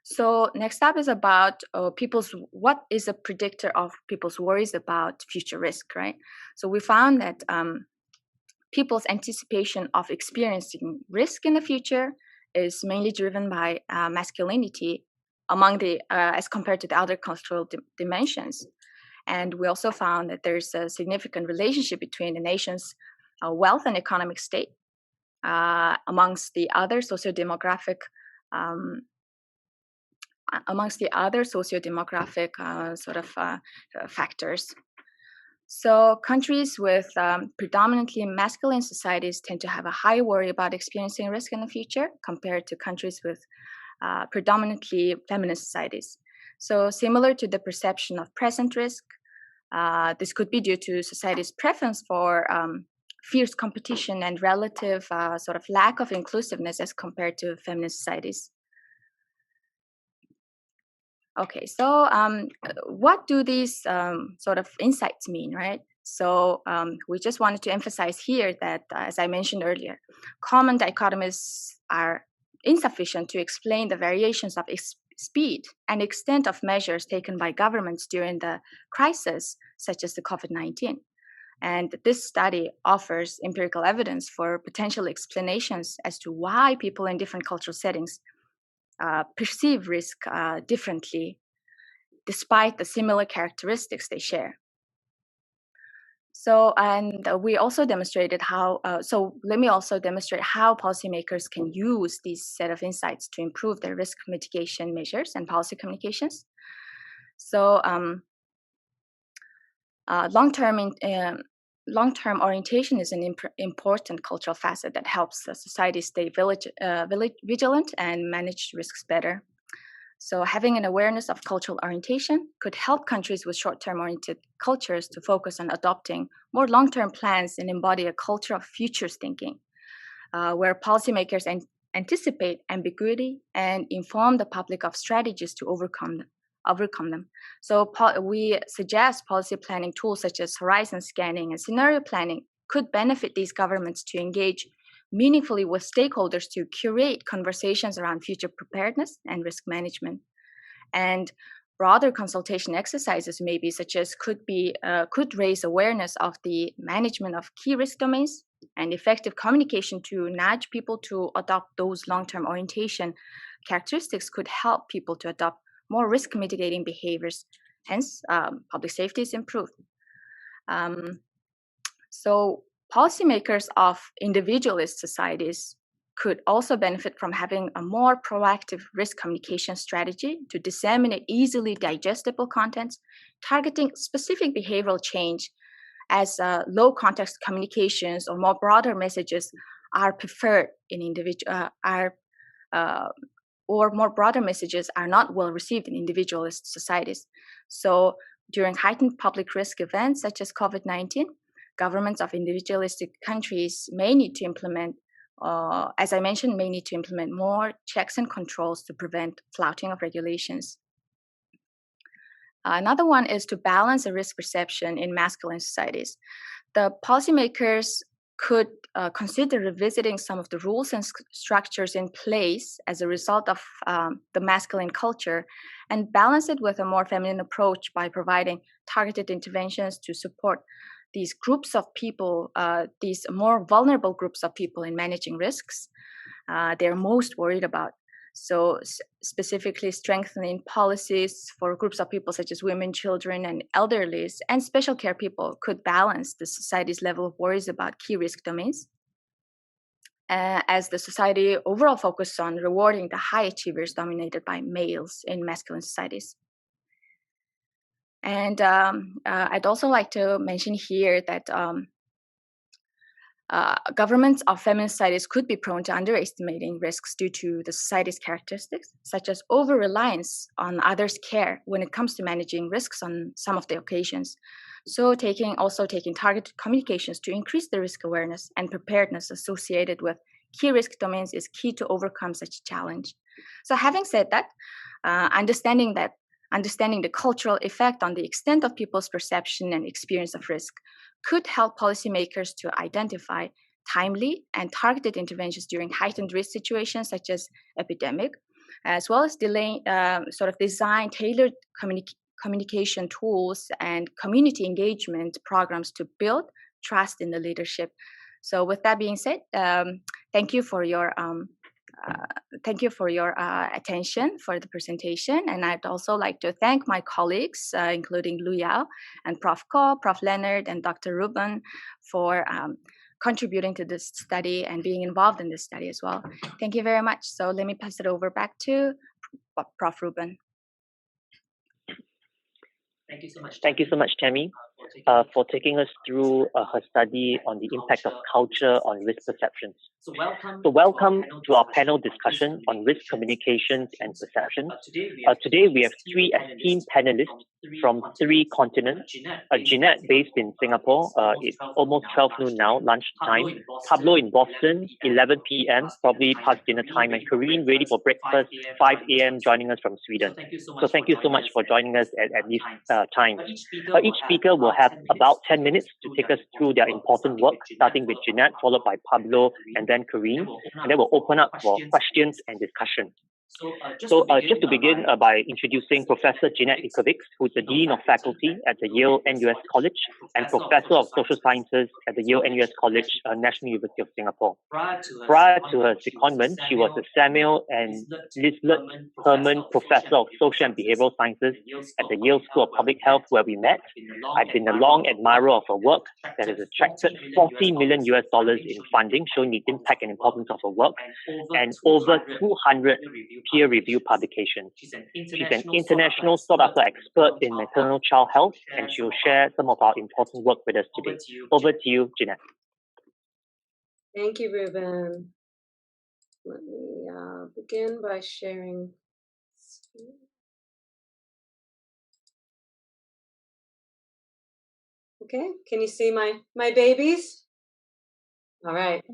So next up is about what is a predictor of people's worries about future risk, right? So we found that people's anticipation of experiencing risk in the future is mainly driven by masculinity among the as compared to the other cultural dimensions. And we also found that there's a significant relationship between the nation's wealth and economic state amongst the other sociodemographic factors. So countries with predominantly masculine societies tend to have a high worry about experiencing risk in the future compared to countries with predominantly feminine societies. So similar to the perception of present risk, this could be due to society's preference for fierce competition and relative lack of inclusiveness as compared to feminine societies. Okay, so what do these insights mean, right? So we just wanted to emphasize here that, as I mentioned earlier, common dichotomies are insufficient to explain the variations of speed and extent of measures taken by governments during the crisis, such as the COVID-19. And this study offers empirical evidence for potential explanations as to why people in different cultural settings perceive risk differently, despite the similar characteristics they share. So, and we also demonstrated how, let me also demonstrate how policymakers can use these set of insights to improve their risk mitigation measures and policy communications. So, long-term orientation is an important cultural facet that helps society stay vigilant and manage risks better. So having an awareness of cultural orientation could help countries with short-term oriented cultures to focus on adopting more long-term plans and embody a culture of futures thinking, where policymakers anticipate ambiguity and inform the public of strategies to overcome them. So we suggest policy planning tools such as horizon scanning and scenario planning could benefit these governments to engage meaningfully with stakeholders to curate conversations around future preparedness and risk management. And broader consultation exercises maybe such as could raise awareness of the management of key risk domains and effective communication to nudge people to adopt those long-term orientation characteristics could help people to adopt more risk mitigating behaviors. Hence, public safety is improved. So policymakers of individualist societies could also benefit from having a more proactive risk communication strategy to disseminate easily digestible contents, targeting specific behavioral change as low context communications or more broader messages are preferred in or more broader messages are not well received in individualist societies. So during heightened public risk events such as COVID-19, governments of individualistic countries may need to implement, as I mentioned, may need to implement more checks and controls to prevent flouting of regulations. Another one is to balance the risk perception in masculine societies. The policymakers could consider revisiting some of the rules and structures in place as a result of the masculine culture and balance it with a more feminine approach by providing targeted interventions to support these groups of people, these more vulnerable groups of people in managing risks they're most worried about. So specifically strengthening policies for groups of people such as women, children, and elderly, and special care people could balance the society's level of worries about key risk domains. As the society overall focuses on rewarding the high achievers dominated by males in masculine societies. And I'd also like to mention here that governments of feminine societies could be prone to underestimating risks due to the society's characteristics, such as over-reliance on others' care when it comes to managing risks on some of the occasions. So taking targeted communications to increase the risk awareness and preparedness associated with key risk domains is key to overcome such a challenge. So having said that, understanding the cultural effect on the extent of people's perception and experience of risk could help policymakers to identify timely and targeted interventions during heightened risk situations such as epidemic, as well as design tailored communication tools and community engagement programs to build trust in the leadership. So with that being said, thank you for your attention for the presentation. And I'd also like to thank my colleagues, including Lu Yao and Prof. Ko, Prof. Leonard, and Dr. Ruben for contributing to this study and being involved in this study as well. Thank you very much. So let me pass it over back to Prof. Ruben. Thank you so much, Tammy, for taking us through her study on the impact of culture on risk perceptions. So welcome to our panel discussion on risk communications and perceptions. Today we have three esteemed panelists from 3 continents. Jeanette, based in Singapore, it's almost 12 noon now, lunchtime. Pablo in Boston, 11 p.m., probably past dinner time. And Corinne, ready for breakfast, 5 a.m., joining us from Sweden. So thank you so much for joining us at these times. Each speaker will have about 10 minutes to take us through their important work, starting with Jeanette, followed by Pablo, and then Corinne. And then we'll open up for questions and discussion. So just to begin by introducing Professor Jeanette Ikovics, who's the Dean of Faculty at the Yale NUS College and Professor of Social Sciences at the Yale NUS College, National University of Singapore. Prior to her secondment, she was the Samuel and Liselott Herman Professor of Social and Behavioral Sciences at the Yale School of Public Health, where we met. I've been a long admirer of her work that has attracted $40 million in funding, showing the impact and importance of her work, and over 200 peer-reviewed publications. She's an international sought-after expert in maternal child health, and she will share some of our important work with us today. Over to you, Jeanette. Thank you, Ruben. Let me begin by sharing. Okay, can you see my babies? All right.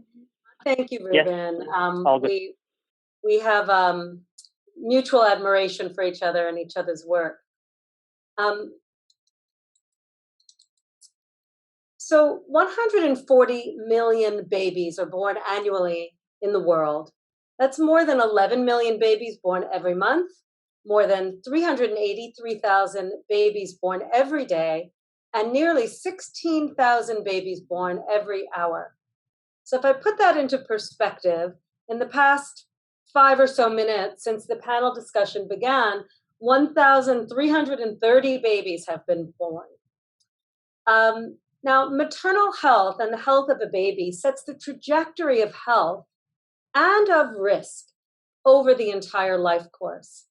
Thank you, Ruben. Yes. We have mutual admiration for each other and each other's work. So 140 million babies are born annually in the world. That's more than 11 million babies born every month, more than 383,000 babies born every day, and nearly 16,000 babies born every hour. So if I put that into perspective, in the past 5 or so minutes since the panel discussion began, 1,330 babies have been born. Now, maternal health and the health of a baby sets the trajectory of health and of risk over the entire life course.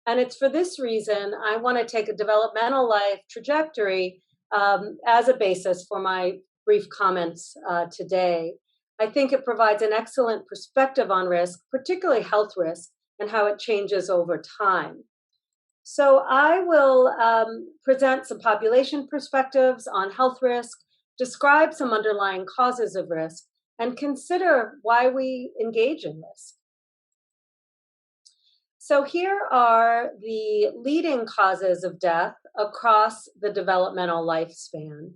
And it's for this reason I want to take a developmental life trajectory as a basis for my brief comments today. I think it provides an excellent perspective on risk, particularly health risk, and how it changes over time. So I will present some population perspectives on health risk, describe some underlying causes of risk, and consider why we engage in risk. So here are the leading causes of death across the developmental lifespan.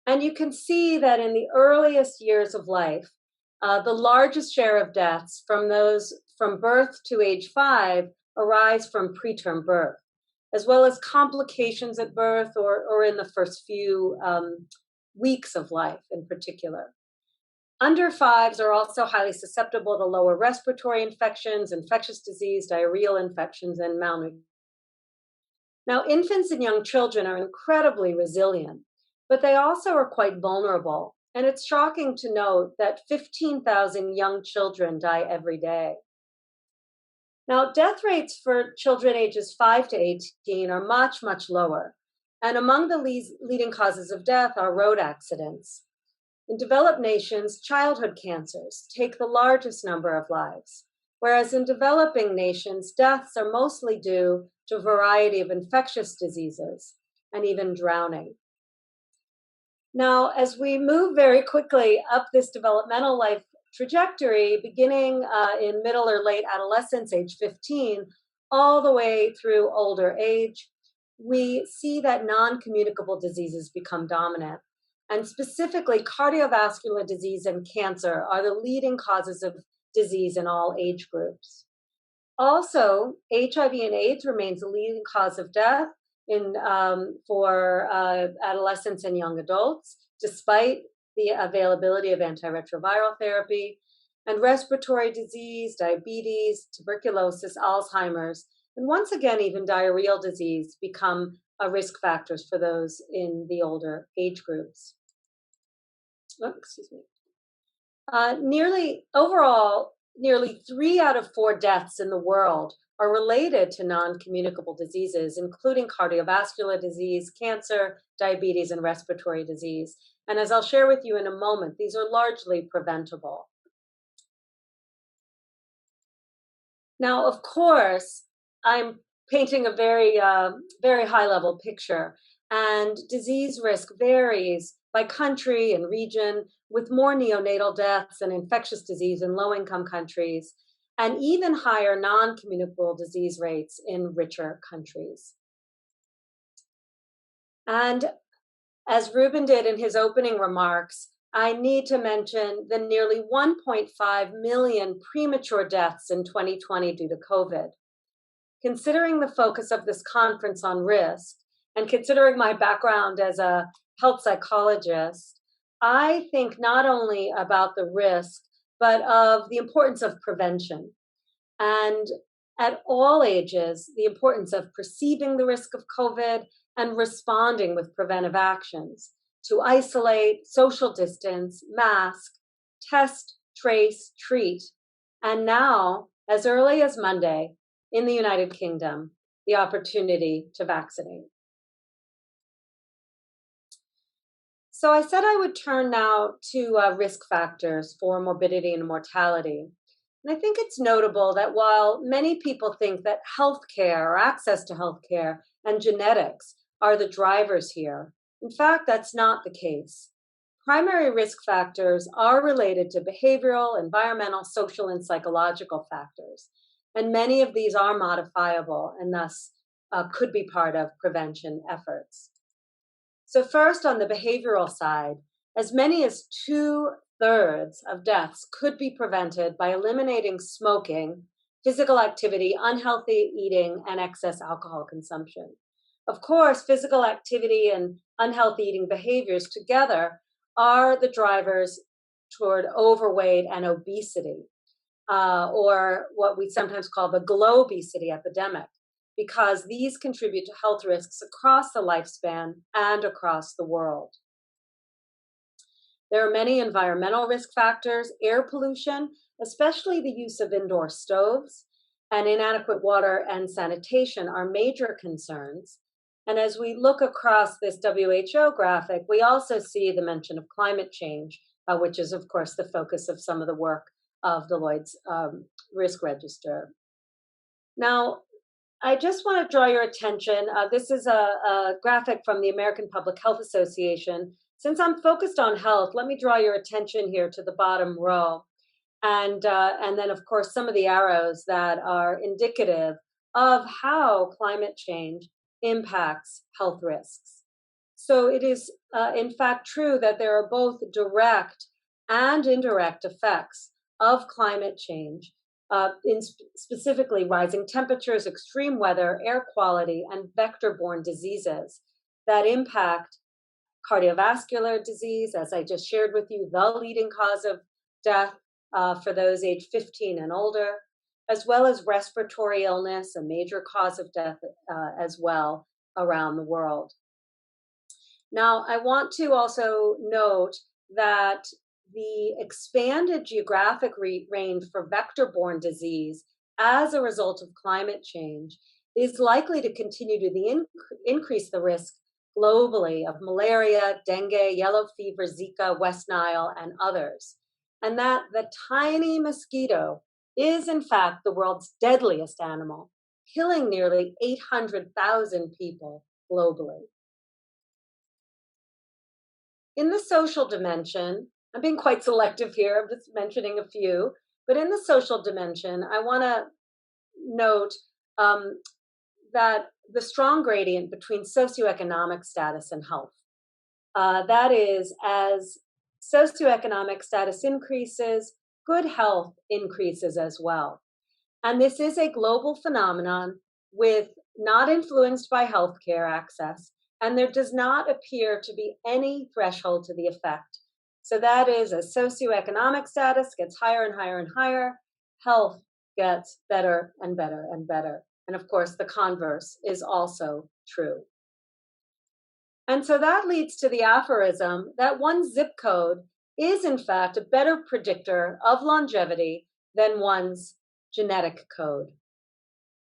And you can see that in the earliest years of life, the largest share of deaths from those from birth to age 5 arise from preterm birth, as well as complications at birth or in the first few weeks of life in particular. Under 5s are also highly susceptible to lower respiratory infections, infectious disease, diarrheal infections, and malnutrition. Now, infants and young children are incredibly resilient, but they also are quite vulnerable. And it's shocking to note that 15,000 young children die every day. Now, death rates for children ages 5 to 18 are much, much lower. And among the leading causes of death are road accidents. In developed nations, childhood cancers take the largest number of lives, whereas in developing nations, deaths are mostly due to a variety of infectious diseases and even drowning. Now, as we move very quickly up this developmental life trajectory, beginning in middle or late adolescence, age 15, all the way through older age, we see that non-communicable diseases become dominant. And specifically, cardiovascular disease and cancer are the leading causes of disease in all age groups. Also, HIV and AIDS remains the leading cause of death for adolescents and young adults, despite the availability of antiretroviral therapy. And respiratory disease, diabetes, tuberculosis, Alzheimer's, and once again, even diarrheal disease become risk factors for those in the older age groups. Nearly 3 out of 4 deaths in the world are related to non-communicable diseases, including cardiovascular disease, cancer, diabetes, and respiratory disease. And as I'll share with you in a moment, these are largely preventable. Now, of course, I'm painting a very high-level picture, and disease risk varies by country and region, with more neonatal deaths and infectious disease in low-income countries, and even higher non-communicable disease rates in richer countries. And as Ruben did in his opening remarks, I need to mention the nearly 1.5 million premature deaths in 2020 due to COVID. Considering the focus of this conference on risk, and considering my background as a health psychologist, I think not only about the risk, but of the importance of prevention. And at all ages, the importance of perceiving the risk of COVID and responding with preventive actions to isolate, social distance, mask, test, trace, treat, and now, as early as Monday, in the United Kingdom, the opportunity to vaccinate. So I said I would turn now to risk factors for morbidity and mortality. And I think it's notable that while many people think that healthcare or access to healthcare and genetics are the drivers here, in fact, that's not the case. Primary risk factors are related to behavioral, environmental, social, and psychological factors. And many of these are modifiable and thus could be part of prevention efforts. So first, on the behavioral side, as many as 2/3 of deaths could be prevented by eliminating smoking, physical activity, unhealthy eating, and excess alcohol consumption. Of course, physical activity and unhealthy eating behaviors together are the drivers toward overweight and obesity, or what we sometimes call the globesity epidemic, because these contribute to health risks across the lifespan and across the world. There are many environmental risk factors. Air pollution, especially the use of indoor stoves, and inadequate water and sanitation are major concerns. And as we look across this WHO graphic, we also see the mention of climate change, which is, of course, the focus of some of the work of the Lloyd's risk register. Now, I just want to draw your attention. This is a graphic from the American Public Health Association. Since I'm focused on health, let me draw your attention here to the bottom row. And then, of course, some of the arrows that are indicative of how climate change impacts health risks. So it is, in fact, true that there are both direct and indirect effects of climate change, specifically rising temperatures, extreme weather, air quality, and vector-borne diseases that impact cardiovascular disease, as I just shared with you, the leading cause of death for those aged 15 and older, as well as respiratory illness, a major cause of death as well around the world. Now, I want to also note that the expanded geographic range for vector-borne disease as a result of climate change is likely to continue to increase the risk globally of malaria, dengue, yellow fever, Zika, West Nile, and others. And that the tiny mosquito is, in fact, the world's deadliest animal, killing nearly 800,000 people globally. In the social dimension, I'm being quite selective here, I'm just mentioning a few, but in the social dimension, I want to note that the strong gradient between socioeconomic status and health. That is, as socioeconomic status increases, good health increases as well. And this is a global phenomenon not influenced by healthcare access, and there does not appear to be any threshold to the effect. So that is, as socioeconomic status gets higher and higher and higher, health gets better and better and better. And of course, the converse is also true. And so that leads to the aphorism that one zip code is, in fact, a better predictor of longevity than one's genetic code.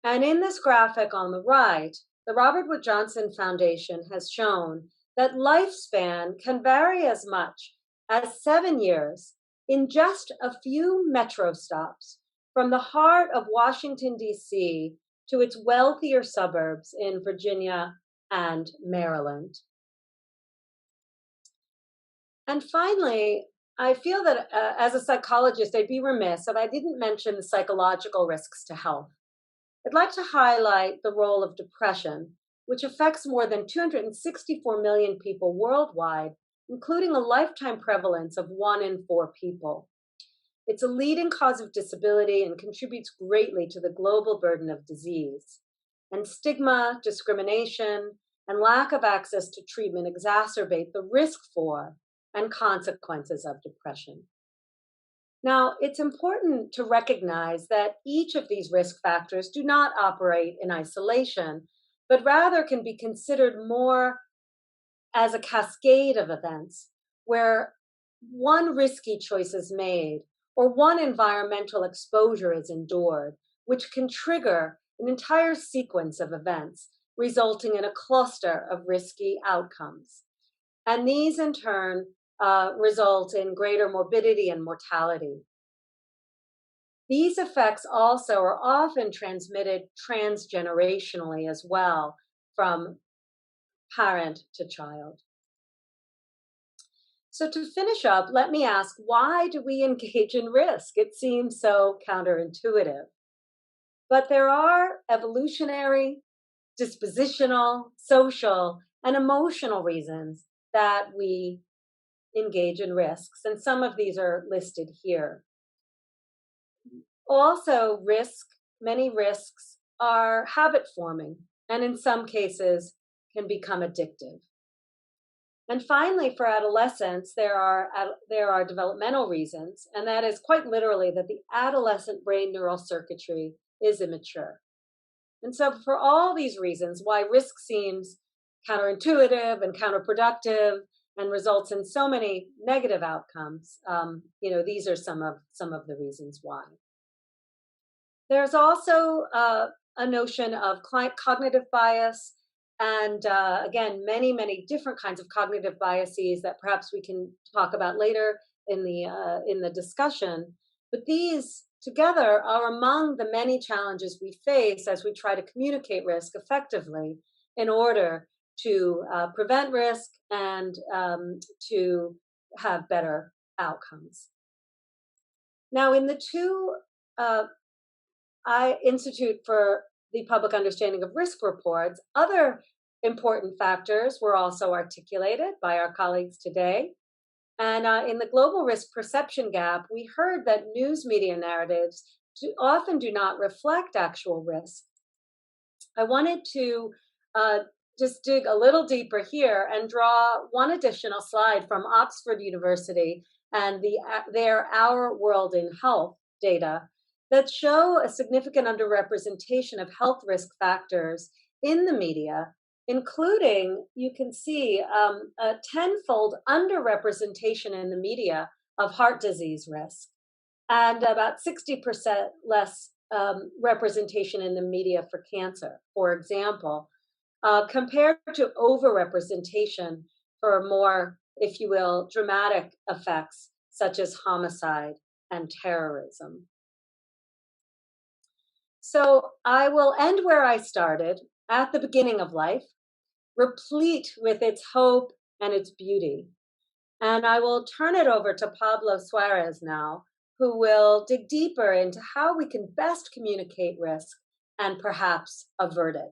And in this graphic on the right, the Robert Wood Johnson Foundation has shown that lifespan can vary as much as 7 years in just a few metro stops from the heart of Washington, D.C. to its wealthier suburbs in Virginia and Maryland. And finally, I feel that as a psychologist, I'd be remiss if I didn't mention the psychological risks to health. I'd like to highlight the role of depression, which affects more than 264 million people worldwide, including a lifetime prevalence of 1 in 4 people. It's a leading cause of disability and contributes greatly to the global burden of disease. And stigma, discrimination, and lack of access to treatment exacerbate the risk for and consequences of depression. Now, it's important to recognize that each of these risk factors do not operate in isolation, but rather can be considered more as a cascade of events where one risky choice is made or one environmental exposure is endured, which can trigger an entire sequence of events, resulting in a cluster of risky outcomes. And these, in turn, result in greater morbidity and mortality. These effects also are often transmitted transgenerationally as well, from parent to child. So to finish up, let me ask, why do we engage in risk? It seems so counterintuitive. But there are evolutionary, dispositional, social, and emotional reasons that we engage in risks, and some of these are listed here. Also, many risks are habit forming, and in some cases can become addictive. And finally, for adolescents, there are developmental reasons, and that is quite literally that the adolescent brain neural circuitry is immature. And so for all these reasons, why risk seems counterintuitive and counterproductive and results in so many negative outcomes. These are some of the reasons why. There's also a notion of cognitive bias, and again, many different kinds of cognitive biases that perhaps we can talk about later in the discussion. But these together are among the many challenges we face as we try to communicate risk effectively in order to prevent risk and to have better outcomes. Now, in the two Institute for the Public Understanding of Risk reports, other important factors were also articulated by our colleagues today. And in the global risk perception gap, we heard that news media narratives often do not reflect actual risk. I wanted to just dig a little deeper here and draw one additional slide from Oxford University and their Our World in Health data that show a significant underrepresentation of health risk factors in the media, including, you can see, a tenfold underrepresentation in the media of heart disease risk, and about 60% less representation in the media for cancer, for example, compared to overrepresentation for more, if you will, dramatic effects such as homicide and terrorism. So I will end where I started, at the beginning of life, replete with its hope and its beauty. And I will turn it over to Pablo Suarez now, who will dig deeper into how we can best communicate risk and perhaps avert it.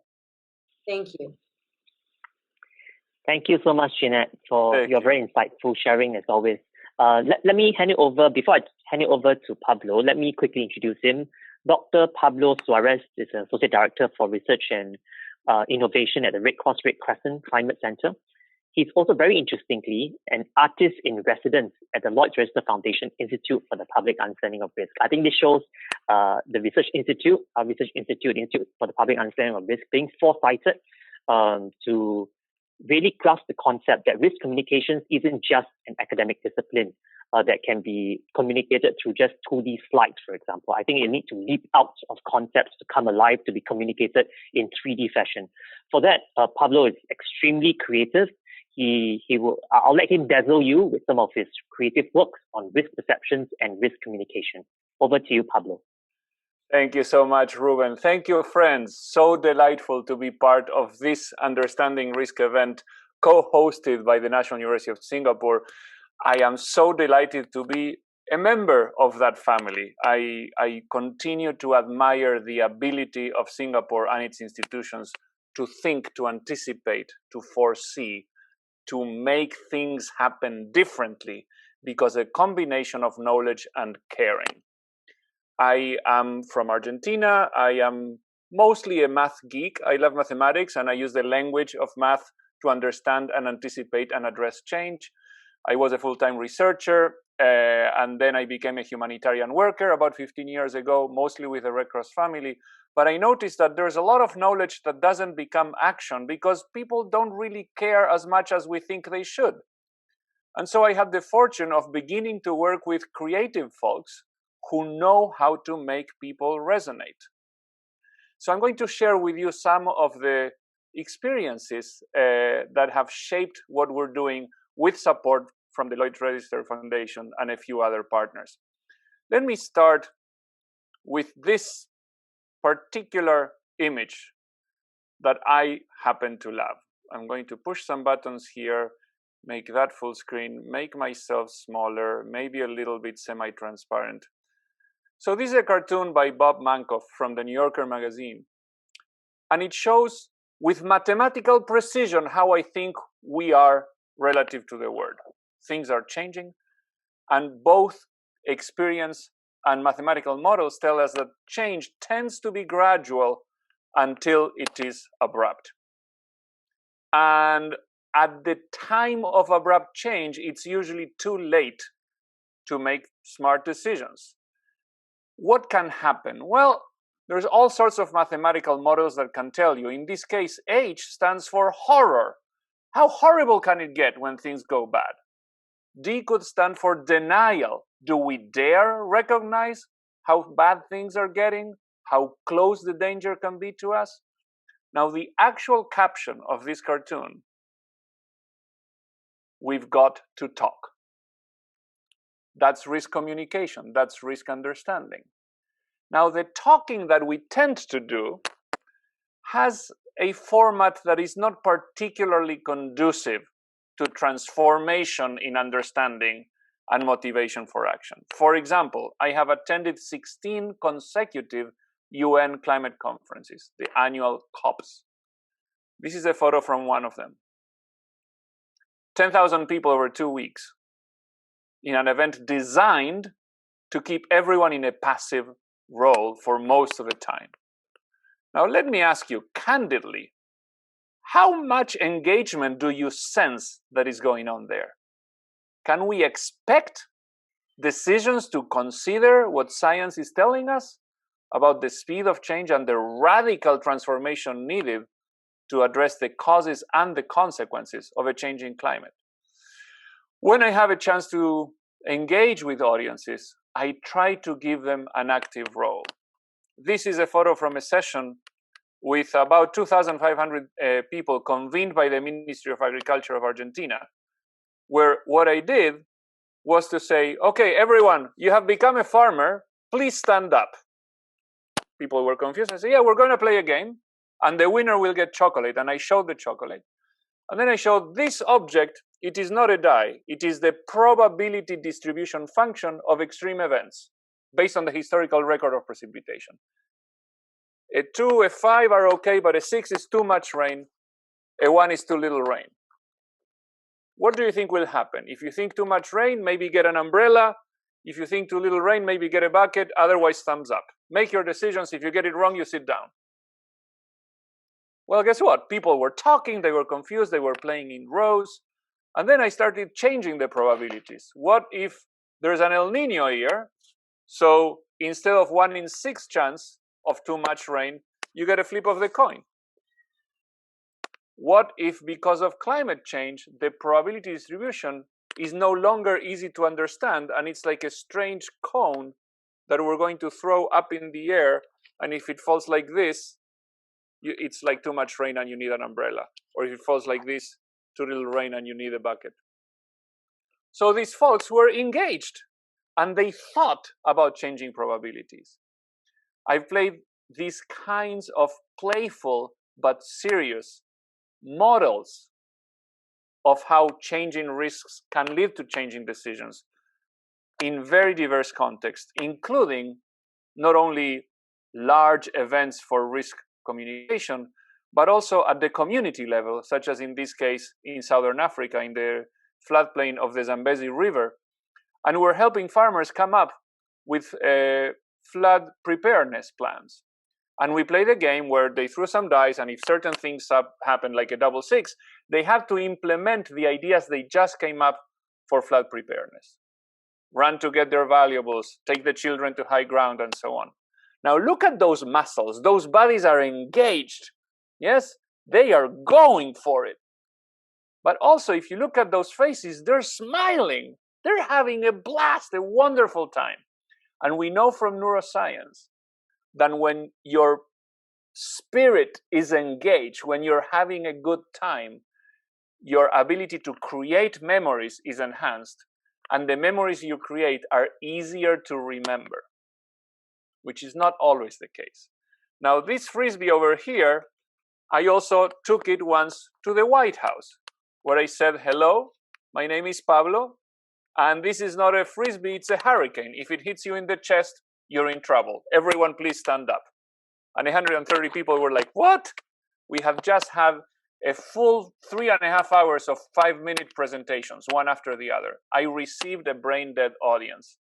Thank you. Thank you so much, Jeanette, for your very insightful sharing as always. Let me hand it over, before I hand it over to Pablo, let me quickly introduce him. Dr. Pablo Suarez is an Associate Director for Research and Innovation at the Red Cross Red Crescent Climate Center. He's also, very interestingly, an artist in residence at the Lloyd Foundation Institute for the Public Understanding of Risk. I think this shows the Research Institute for the Public Understanding of Risk, being foresighted to really grasp the concept that risk communications isn't just an academic discipline that can be communicated through just 2D slides, for example. I think it needs to leap out of concepts to come alive, to be communicated in 3D fashion. For that, Pablo is extremely creative. I'll let him dazzle you with some of his creative works on risk perceptions and risk communication. Over to you, Pablo. Thank you so much, Ruben. Thank you, friends. So delightful to be part of this Understanding Risk event co-hosted by the National University of Singapore. I am so delighted to be a member of that family. I continue to admire the ability of Singapore and its institutions to think, to anticipate, to foresee, to make things happen differently, because a combination of knowledge and caring. I am from Argentina. I am mostly a math geek. I love mathematics, and I use the language of math to understand and anticipate and address change. I was a full-time researcher, and then I became a humanitarian worker about 15 years ago, mostly with the Red Cross family. But I noticed that there's a lot of knowledge that doesn't become action because people don't really care as much as we think they should. And so I had the fortune of beginning to work with creative folks who know how to make people resonate. So I'm going to share with you some of the experiences that have shaped what we're doing with support from the Lloyd Register Foundation and a few other partners. Let me start with this particular image that I happen to love. I'm going to push some buttons here, make that full screen, make myself smaller, maybe a little bit semi-transparent. So this is a cartoon by Bob Mankoff from the New Yorker magazine. And it shows with mathematical precision how I think we are relative to the world. Things are changing, and both experience and mathematical models tell us that change tends to be gradual until it is abrupt. And at the time of abrupt change, it's usually too late to make smart decisions. What can happen? Well, there's all sorts of mathematical models that can tell you. In this case, H stands for horror. How horrible can it get when things go bad? D could stand for denial. Do we dare recognize how bad things are getting? How close the danger can be to us? Now, the actual caption of this cartoon, we've got to talk. That's risk communication. That's risk understanding. Now, the talking that we tend to do has a format that is not particularly conducive to transformation in understanding and motivation for action. For example, I have attended 16 consecutive UN climate conferences, the annual COPs. This is a photo from one of them. 10,000 people over 2 weeks in an event designed to keep everyone in a passive role for most of the time. Now, let me ask you candidly, how much engagement do you sense that is going on there? Can we expect decisions to consider what science is telling us about the speed of change and the radical transformation needed to address the causes and the consequences of a changing climate? When I have a chance to engage with audiences, I try to give them an active role. This is a photo from a session with about 2,500 people convened by the Ministry of Agriculture of Argentina, where what I did was to say, okay, everyone, you have become a farmer, please stand up. People were confused. I said, yeah, we're going to play a game, and the winner will get chocolate. And I showed the chocolate. And then I showed this object, it is not a die, it is the probability distribution function of extreme events based on the historical record of precipitation. A 2, a 5 are okay, but a 6 is too much rain, a 1 is too little rain. What do you think will happen? If you think too much rain, maybe get an umbrella. If you think too little rain, maybe get a bucket, otherwise thumbs up. Make your decisions. If you get it wrong, you sit down. Well, guess what? People were talking, they were confused, they were playing in rows. And then I started changing the probabilities. What if there's an El Nino year? So instead of 1 in 6 chance of too much rain, you get a flip of the coin. What if, because of climate change, the probability distribution is no longer easy to understand, and it's like a strange cone that we're going to throw up in the air, and if it falls like this, it's like too much rain and you need an umbrella. Or if it falls like this, too little rain and you need a bucket. So these folks were engaged, and they thought about changing probabilities. I've played these kinds of playful but serious models of how changing risks can lead to changing decisions in very diverse contexts, including not only large events for risk communication, but also at the community level, such as in this case in Southern Africa, in the floodplain of the Zambezi River. And we're helping farmers come up with flood preparedness plans. And we played a game where they threw some dice, and if certain things happened, like a double 6, they had to implement the ideas they just came up for flood preparedness. Run to get their valuables, take the children to high ground, and so on. Now look at those muscles. Those bodies are engaged. Yes, they are going for it. But also, if you look at those faces, they're smiling. They're having a blast, a wonderful time. And we know from neuroscience that when your spirit is engaged, when you're having a good time, your ability to create memories is enhanced, and the memories you create are easier to remember, which is not always the case. Now, this frisbee over here, I also took it once to the White House, where I said, hello, my name is Pablo, and this is not a frisbee, it's a hurricane. If it hits you in the chest, you're in trouble. Everyone, please stand up. And 130 people were like, what? We have just had a full 3.5 hours of 5-minute presentations, one after the other. I received a brain-dead audience.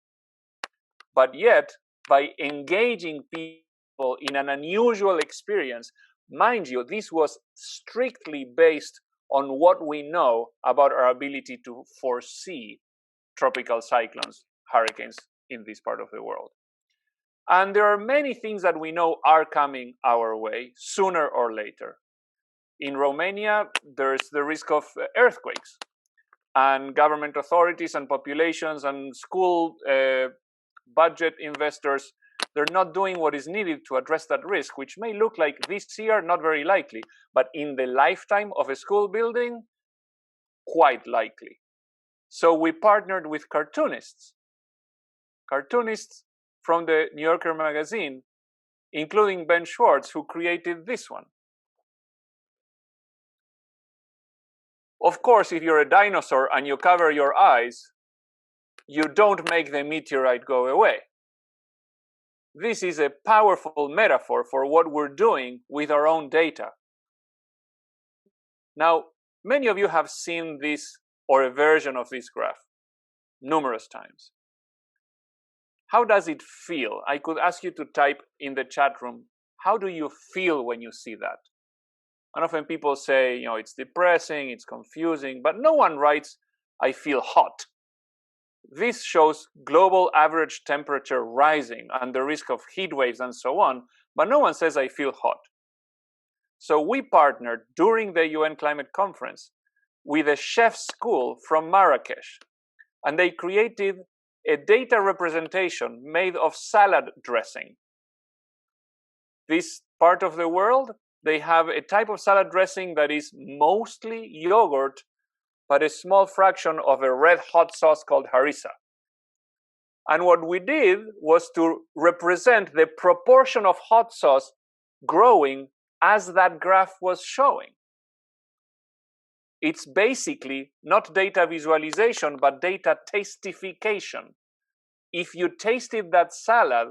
But yet, by engaging people in an unusual experience, mind you, this was strictly based on what we know about our ability to foresee tropical cyclones, hurricanes in this part of the world. And there are many things that we know are coming our way sooner or later. In Romania, there's the risk of earthquakes, and government authorities and populations and school budget investors, they're not doing what is needed to address that risk, which may look like this year, not very likely, but in the lifetime of a school building, quite likely. So we partnered with cartoonists from the New Yorker magazine, including Ben Schwartz, who created this one. Of course, if you're a dinosaur and you cover your eyes, you don't make the meteorite go away. This is a powerful metaphor for what we're doing with our own data. Now, many of you have seen this or a version of this graph numerous times. How does it feel? I could ask you to type in the chat room, how do you feel when you see that? And often people say, it's depressing, it's confusing, but no one writes, I feel hot. This shows global average temperature rising and the risk of heat waves and so on, but no one says I feel hot. So we partnered during the UN Climate Conference with a chef school from Marrakesh, and they created a data representation made of salad dressing. This part of the world, they have a type of salad dressing that is mostly yogurt, but a small fraction of a red hot sauce called harissa. And what we did was to represent the proportion of hot sauce growing as that graph was showing. It's basically not data visualization, but data tastification. If you tasted that salad,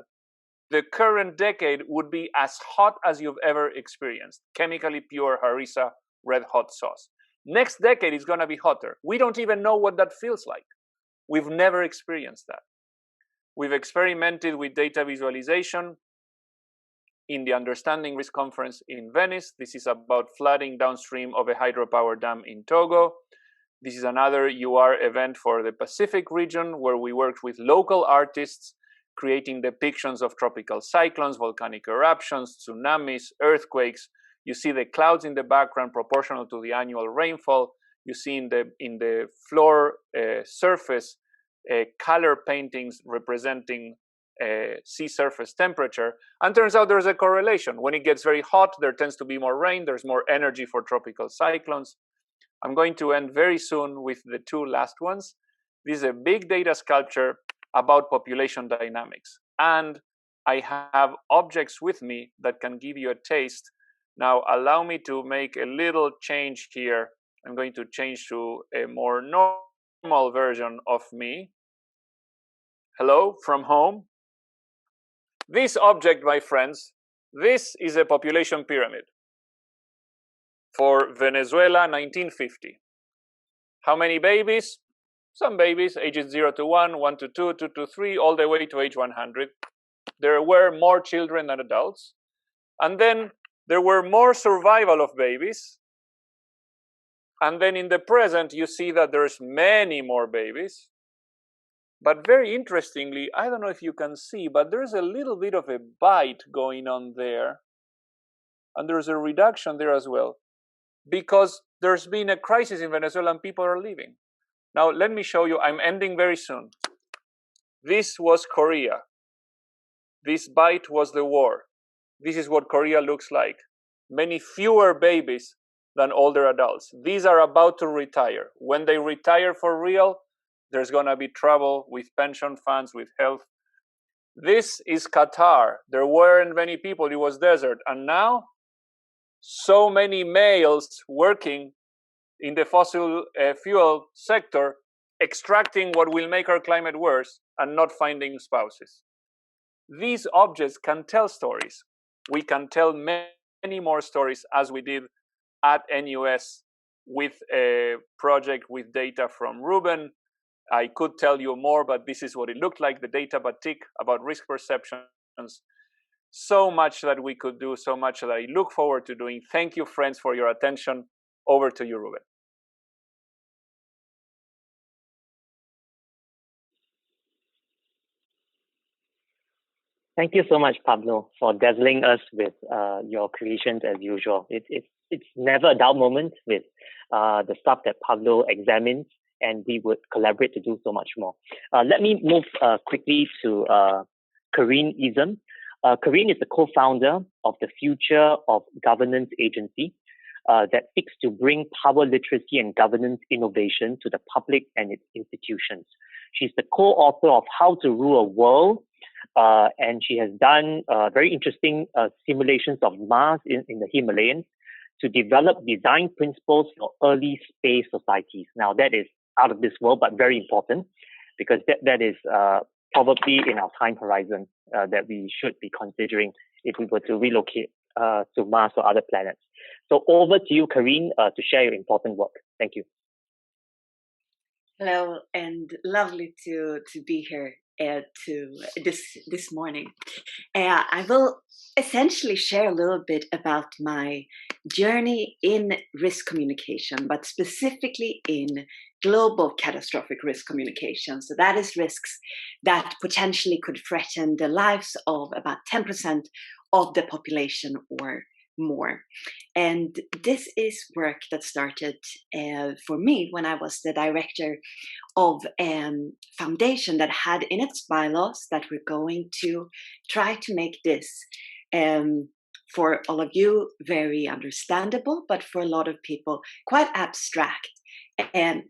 the current decade would be as hot as you've ever experienced. Chemically pure harissa, red hot sauce. Next decade is going to be hotter. We don't even know what that feels like. We've never experienced that. We've experimented with data visualization in the Understanding Risk Conference in Venice. This is about flooding downstream of a hydropower dam in Togo. This is another UR event for the Pacific region where we worked with local artists creating depictions of tropical cyclones, volcanic eruptions, tsunamis, earthquakes. You see the clouds in the background proportional to the annual rainfall. You see in the floor surface color paintings representing sea surface temperature. And turns out there's a correlation. When it gets very hot, there tends to be more rain. There's more energy for tropical cyclones. I'm going to end very soon with the two last ones. This is a big data sculpture about population dynamics. And I have objects with me that can give you a taste. Now, allow me to make a little change here. I'm going to change to a more normal version of me. Hello from home. This object, my friends, this is a population pyramid for Venezuela, 1950. How many babies? Some babies, ages 0 to 1, 1 to 2, 2 to 3, all the way to age 100. There were more children than adults. And then there were more survival of babies. And then in the present, you see that there's many more babies. But very interestingly, I don't know if you can see, but there's a little bit of a bite going on there. And there's a reduction there as well, because there's been a crisis in Venezuela and people are leaving. Now, let me show you, I'm ending very soon. This was Korea. This bite was the war. This is what Korea looks like. Many fewer babies than older adults. These are about to retire. When they retire for real, there's going to be trouble with pension funds, with health. This is Qatar. There weren't many people. It was desert. And now, so many males working in the fossil fuel sector, extracting what will make our climate worse and not finding spouses. These objects can tell stories. We can tell many more stories as we did at NUS with a project with data from Ruben. I could tell you more, but this is what it looked like, the data batik about risk perceptions. So much that we could do, so much that I look forward to doing. Thank you, friends, for your attention. Over to you, Ruben. Thank you so much, Pablo, for dazzling us with your creations as usual. It's never a dull moment with the stuff that Pablo examines, and we would collaborate to do so much more. Let me move quickly to Karine Ism. Karine is the co-founder of the Future of Governance Agency that seeks to bring power literacy and governance innovation to the public and its institutions. She's the co-author of How to Rule a World, and she has done very interesting simulations of Mars in the Himalayas to develop design principles for early space societies. Now, that is out of this world, but very important, because that is probably in our time horizon that we should be considering if we were to relocate to Mars or other planets. So over to you, Karine, to share your important work. Thank you. Hello, and lovely to be here this morning. I will essentially share a little bit about my journey in risk communication, but specifically in global catastrophic risk communication. So that is risks that potentially could threaten the lives of about 10% of the population or more. And this is work that started for me when I was the director of a foundation that had in its bylaws that we're going to try to make this, for all of you, very understandable, but for a lot of people, quite abstract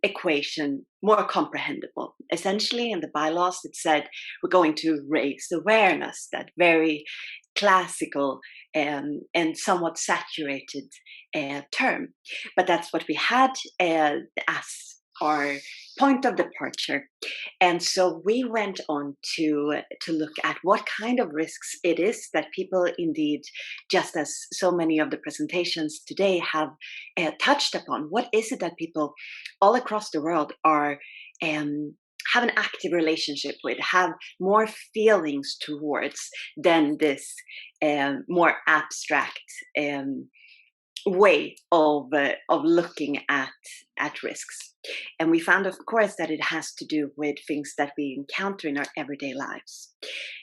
equation more comprehensible. Essentially, in the bylaws, it said we're going to raise awareness, that very classical and somewhat saturated term. But that's what we had as our point of departure. And so we went on to look at what kind of risks it is that people indeed, just as so many of the presentations today have touched upon, what is it that people all across the world are have an active relationship with, have more feelings towards than this more abstract way of looking at risks. And we found, of course, that it has to do with things that we encounter in our everyday lives.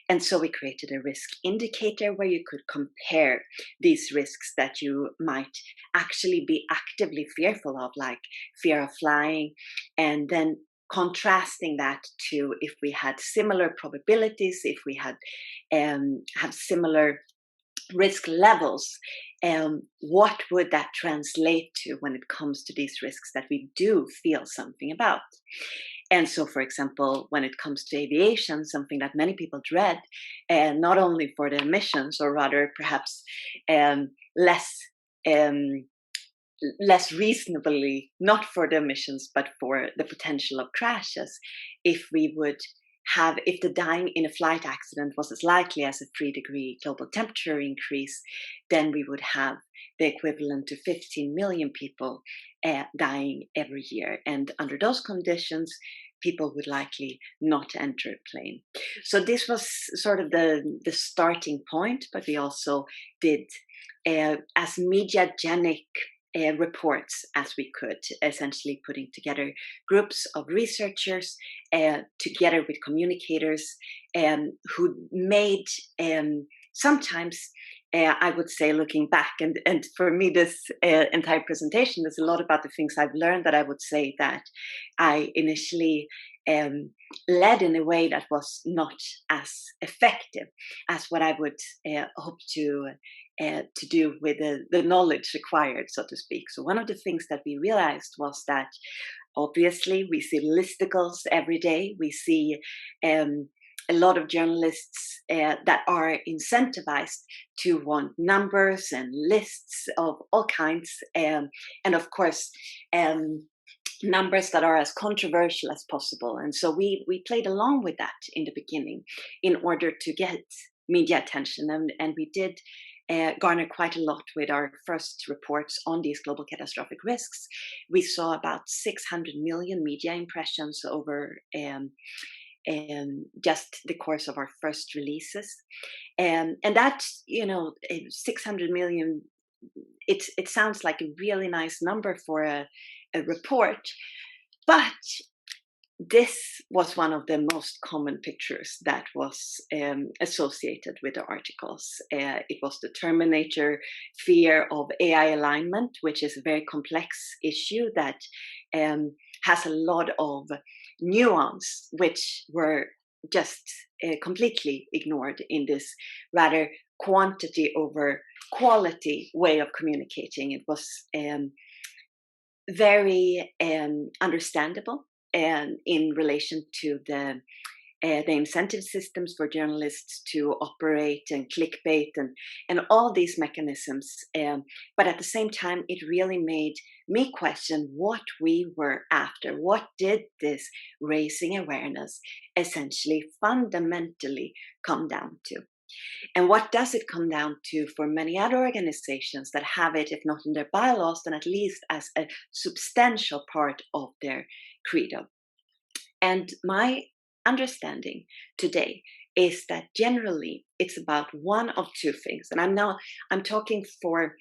And so we created a risk indicator where you could compare these risks that you might actually be actively fearful of, like fear of flying, and then contrasting that to if we had similar probabilities, if we had have similar risk levels, what would that translate to when it comes to these risks that we do feel something about? And so, for example, when it comes to aviation, something that many people dread, not only for the emissions, or rather perhaps less reasonably, not for the emissions, but for the potential of crashes, if the dying in a flight accident was as likely as a 3-degree global temperature increase, then we would have the equivalent to 15 million people dying every year. And under those conditions, people would likely not enter a plane. So this was sort of the starting point, but we also did as mediagenic reports as we could, essentially putting together groups of researchers together with communicators who made sometimes, I would say, looking back, and for me this entire presentation is a lot about the things I've learned, that I would say that I initially led in a way that was not as effective as what I would hope to do with the knowledge required, so to speak. So one of the things that we realized was that obviously we see listicles every day. We see a lot of journalists that are incentivized to want numbers and lists of all kinds, and of course numbers that are as controversial as possible. And so we played along with that in the beginning in order to get media attention, and we did garner quite a lot with our first reports on these global catastrophic risks. We saw about 600 million media impressions over just the course of our first releases, and that, 600 million, it sounds like a really nice number for a report, but this was one of the most common pictures that was associated with the articles. It was the Terminator fear of AI alignment, which is a very complex issue that has a lot of nuance, which were just completely ignored in this rather quantity over quality way of communicating. It was very understandable and in relation to the incentive systems for journalists to operate and clickbait and all these mechanisms. But at the same time, it really made me question what we were after. What did this raising awareness essentially fundamentally come down to? And what does it come down to for many other organizations that have it, if not in their bylaws, then at least as a substantial part of their credo? And my understanding today is that generally it's about one of two things. And I'm talking for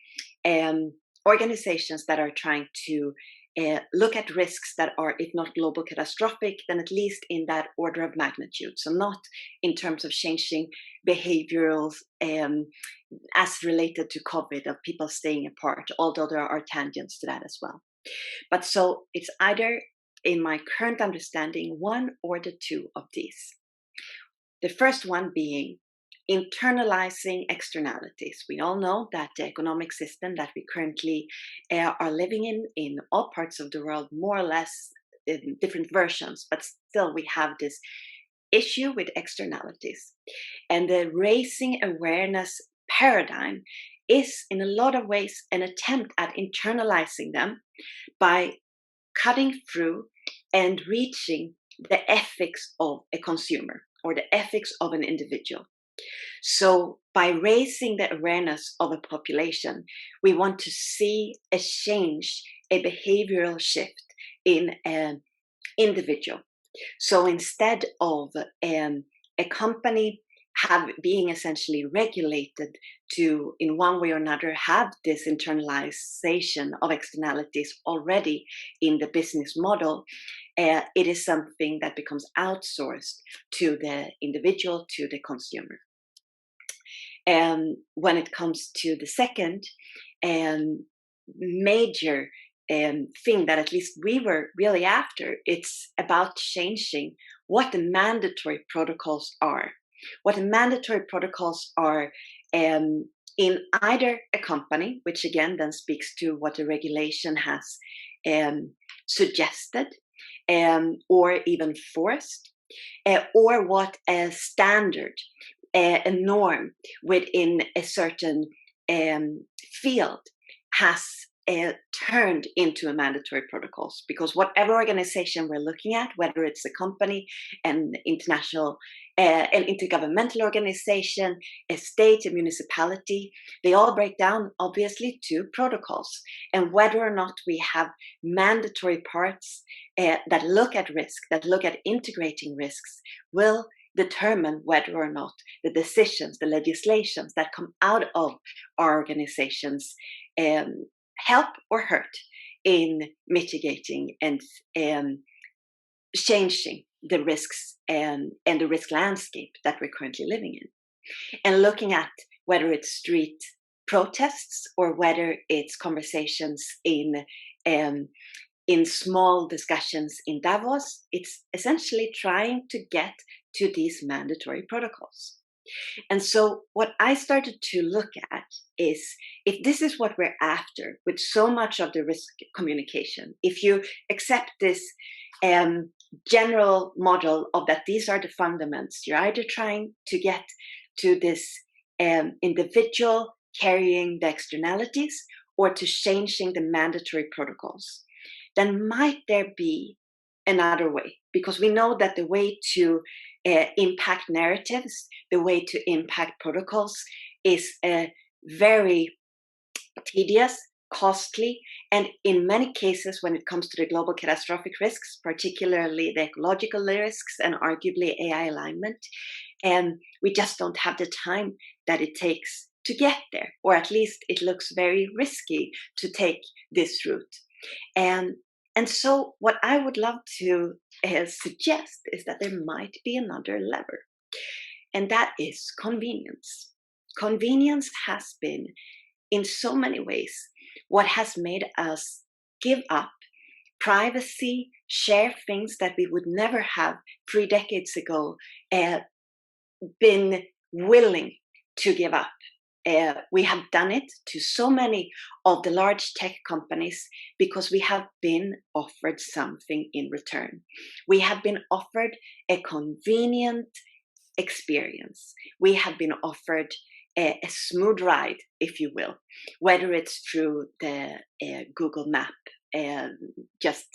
organizations that are trying to look at risks that are, if not global catastrophic, then at least in that order of magnitude. So not in terms of changing behaviorals as related to COVID, of people staying apart, although there are tangents to that as well. But so it's either, in my current understanding, one or the two of these. The first one being internalizing externalities. We all know that the economic system that we currently are living in all parts of the world, more or less in different versions, but still we have this issue with externalities. And the raising awareness paradigm is in a lot of ways an attempt at internalizing them by cutting through and reaching the ethics of a consumer or the ethics of an individual. So by raising the awareness of a population, we want to see a change, a behavioral shift in an individual. So instead of a company being essentially regulated to, in one way or another, have this internalization of externalities already in the business model, it is something that becomes outsourced to the individual, to the consumer. And when it comes to the second major thing that at least we were really after, it's about changing what the mandatory protocols are. What the mandatory protocols are in either a company, which again then speaks to what the regulation has suggested or even forced, or what a standard, a norm within a certain field has turned into a mandatory protocols. Because whatever organization we're looking at, whether it's a company, an international, an intergovernmental organization, a state, a municipality, they all break down obviously to protocols. And whether or not we have mandatory parts that look at risk, that look at integrating risks, will determine whether or not the decisions, the legislations that come out of our organizations help or hurt in mitigating and changing the risks and the risk landscape that we're currently living in. And looking at whether it's street protests or whether it's conversations in small discussions in Davos, it's essentially trying to get to these mandatory protocols. And so what I started to look at is, if this is what we're after with so much of the risk communication, if you accept this general model of that these are the fundamentals, you're either trying to get to this individual carrying the externalities or to changing the mandatory protocols, then might there be another way? Because we know that the way to impact narratives, the way to impact protocols is very tedious, costly, and in many cases, when it comes to the global catastrophic risks, particularly the ecological risks and arguably AI alignment, we just don't have the time that it takes to get there, or at least it looks very risky to take this route. And And so what I would love to suggest is that there might be another lever, and that is convenience. Convenience has been, in so many ways, what has made us give up privacy, share things that we would never have 3 decades ago been willing to give up. We have done it to so many of the large tech companies because we have been offered something in return. We have been offered a convenient experience. We have been offered a smooth ride, if you will, whether it's through the Google Map, just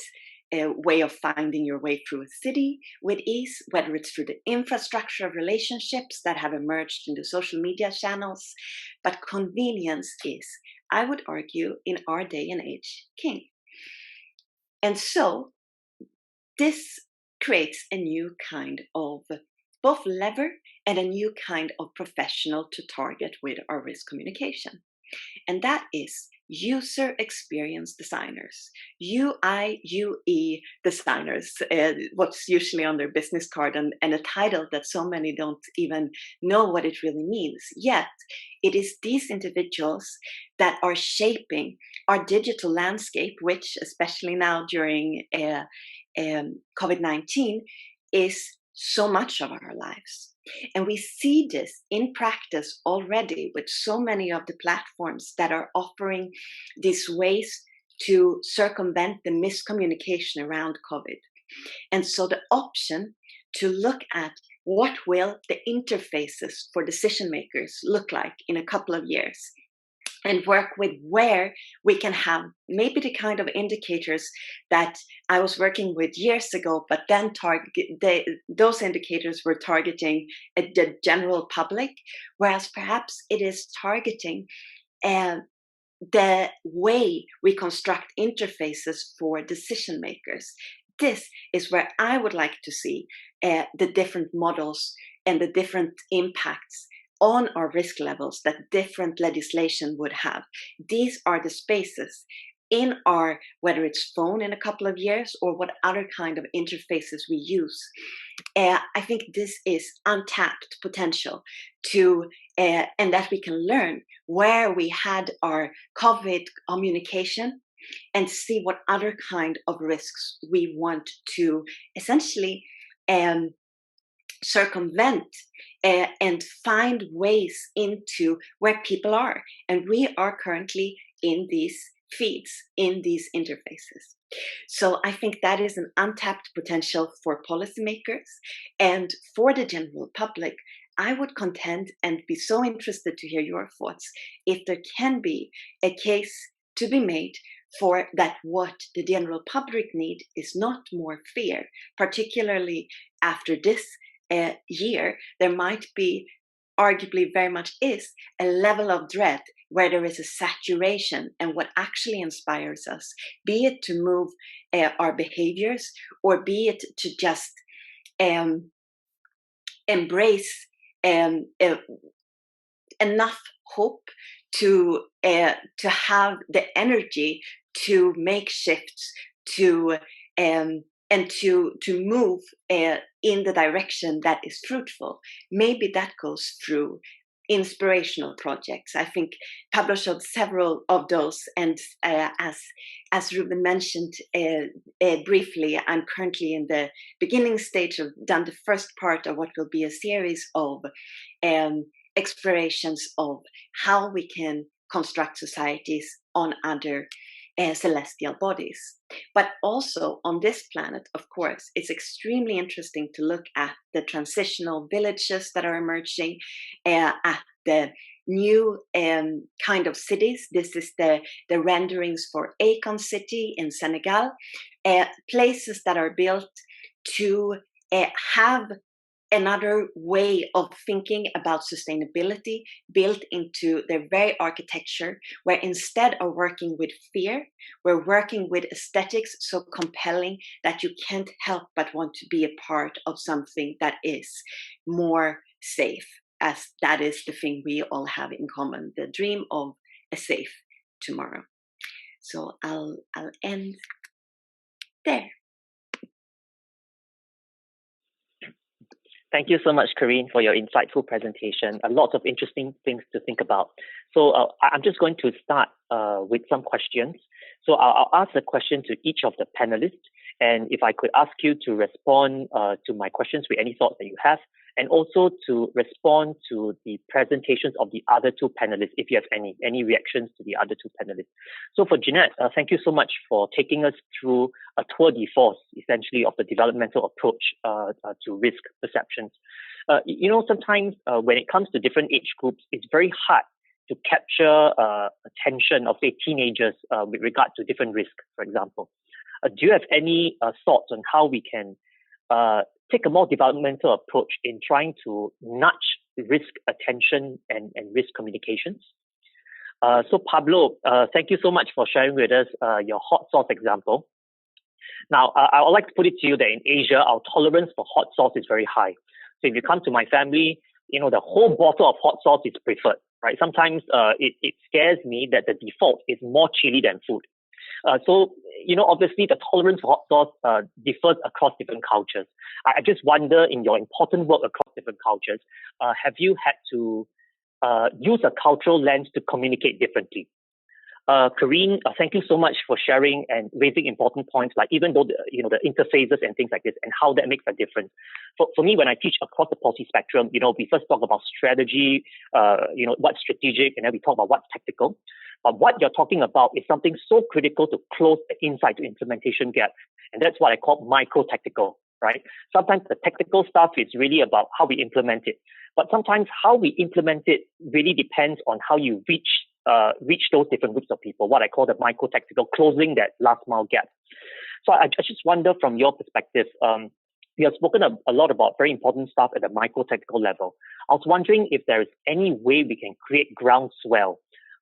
a way of finding your way through a city with ease, whether it's through the infrastructure of relationships that have emerged in the social media channels. But convenience is, I would argue, in our day and age, king. And so this creates a new kind of both lever and a new kind of professional to target with our risk communication. And that is user experience designers, UI, UE designers, what's usually on their business card, and a title that so many don't even know what it really means. Yet, it is these individuals that are shaping our digital landscape, which, especially now during COVID-19, is so much of our lives. And we see this in practice already with so many of the platforms that are offering these ways to circumvent the miscommunication around COVID. And so the option to look at what will the interfaces for decision makers look like in a couple of years, and work with where we can have maybe the kind of indicators that I was working with years ago, but then those indicators were targeting the general public, whereas perhaps it is targeting the way we construct interfaces for decision makers. This is where I would like to see the different models and the different impacts on our risk levels that different legislation would have. These are the spaces in our, whether it's phone in a couple of years or what other kind of interfaces we use. I think this is untapped potential to, and that we can learn where we had our COVID communication and see what other kind of risks we want to essentially circumvent and find ways into where people are. And we are currently in these feeds, in these interfaces. So I think that is an untapped potential for policymakers and for the general public. I would contend and be so interested to hear your thoughts if there can be a case to be made for that what the general public need is not more fear, particularly after this year, there might be, arguably very much is, a level of dread where there is a saturation, and what actually inspires us, be it to move our behaviors or be it to just embrace enough hope to have the energy to make shifts, to and to move in the direction that is fruitful. Maybe that goes through inspirational projects. I think Pablo showed several of those, and as Ruben mentioned briefly, I'm currently in the beginning stage of done the first part of what will be a series of explorations of how we can construct societies on other celestial bodies. But also on this planet, of course, it's extremely interesting to look at the transitional villages that are emerging, at the new kind of cities. This is the renderings for Akon City in Senegal, places that are built to have another way of thinking about sustainability built into their very architecture, where instead of working with fear, we're working with aesthetics so compelling that you can't help but want to be a part of something that is more safe, as that is the thing we all have in common, the dream of a safe tomorrow. So I'll end There. Thank you so much, Corinne, for your insightful presentation. A lot of interesting things to think about. So I'm just going to start with some questions. So I'll ask a question to each of the panelists. And if I could ask you to respond to my questions with any thoughts that you have, and also to respond to the presentations of the other two panelists, if you have any reactions to the other two panelists. So for Jeanette, thank you so much for taking us through a tour de force, essentially, of the developmental approach to risk perceptions. Sometimes when it comes to different age groups, it's very hard to capture attention of, say, teenagers with regard to different risks, for example. Do you have any thoughts on how we can take a more developmental approach in trying to nudge risk attention and risk communications? So Pablo, thank you so much for sharing with us your hot sauce example. Now, I would like to put it to you that in Asia, our tolerance for hot sauce is very high. So if you come to my family, the whole bottle of hot sauce is preferred, right? Sometimes it scares me that the default is more chili than food. So obviously the tolerance for hot sauce differs across different cultures. I just wonder, in your important work across different cultures, have you had to use a cultural lens to communicate differently? Corinne, thank you so much for sharing and raising important points, like even though the interfaces and things like this, and how that makes a difference. For me, when I teach across the policy spectrum, we first talk about strategy, what's strategic, and then we talk about what's tactical. But what you're talking about is something so critical to close the insight to implementation gap, and that's what I call micro-tactical, right? Sometimes the technical stuff is really about how we implement it, but sometimes how we implement it really depends on how you reach those different groups of people, what I call the micro-tactical, closing that last mile gap. So I just wonder, from your perspective, we have spoken a lot about very important stuff at the micro-tactical level. I was wondering if there is any way we can create groundswell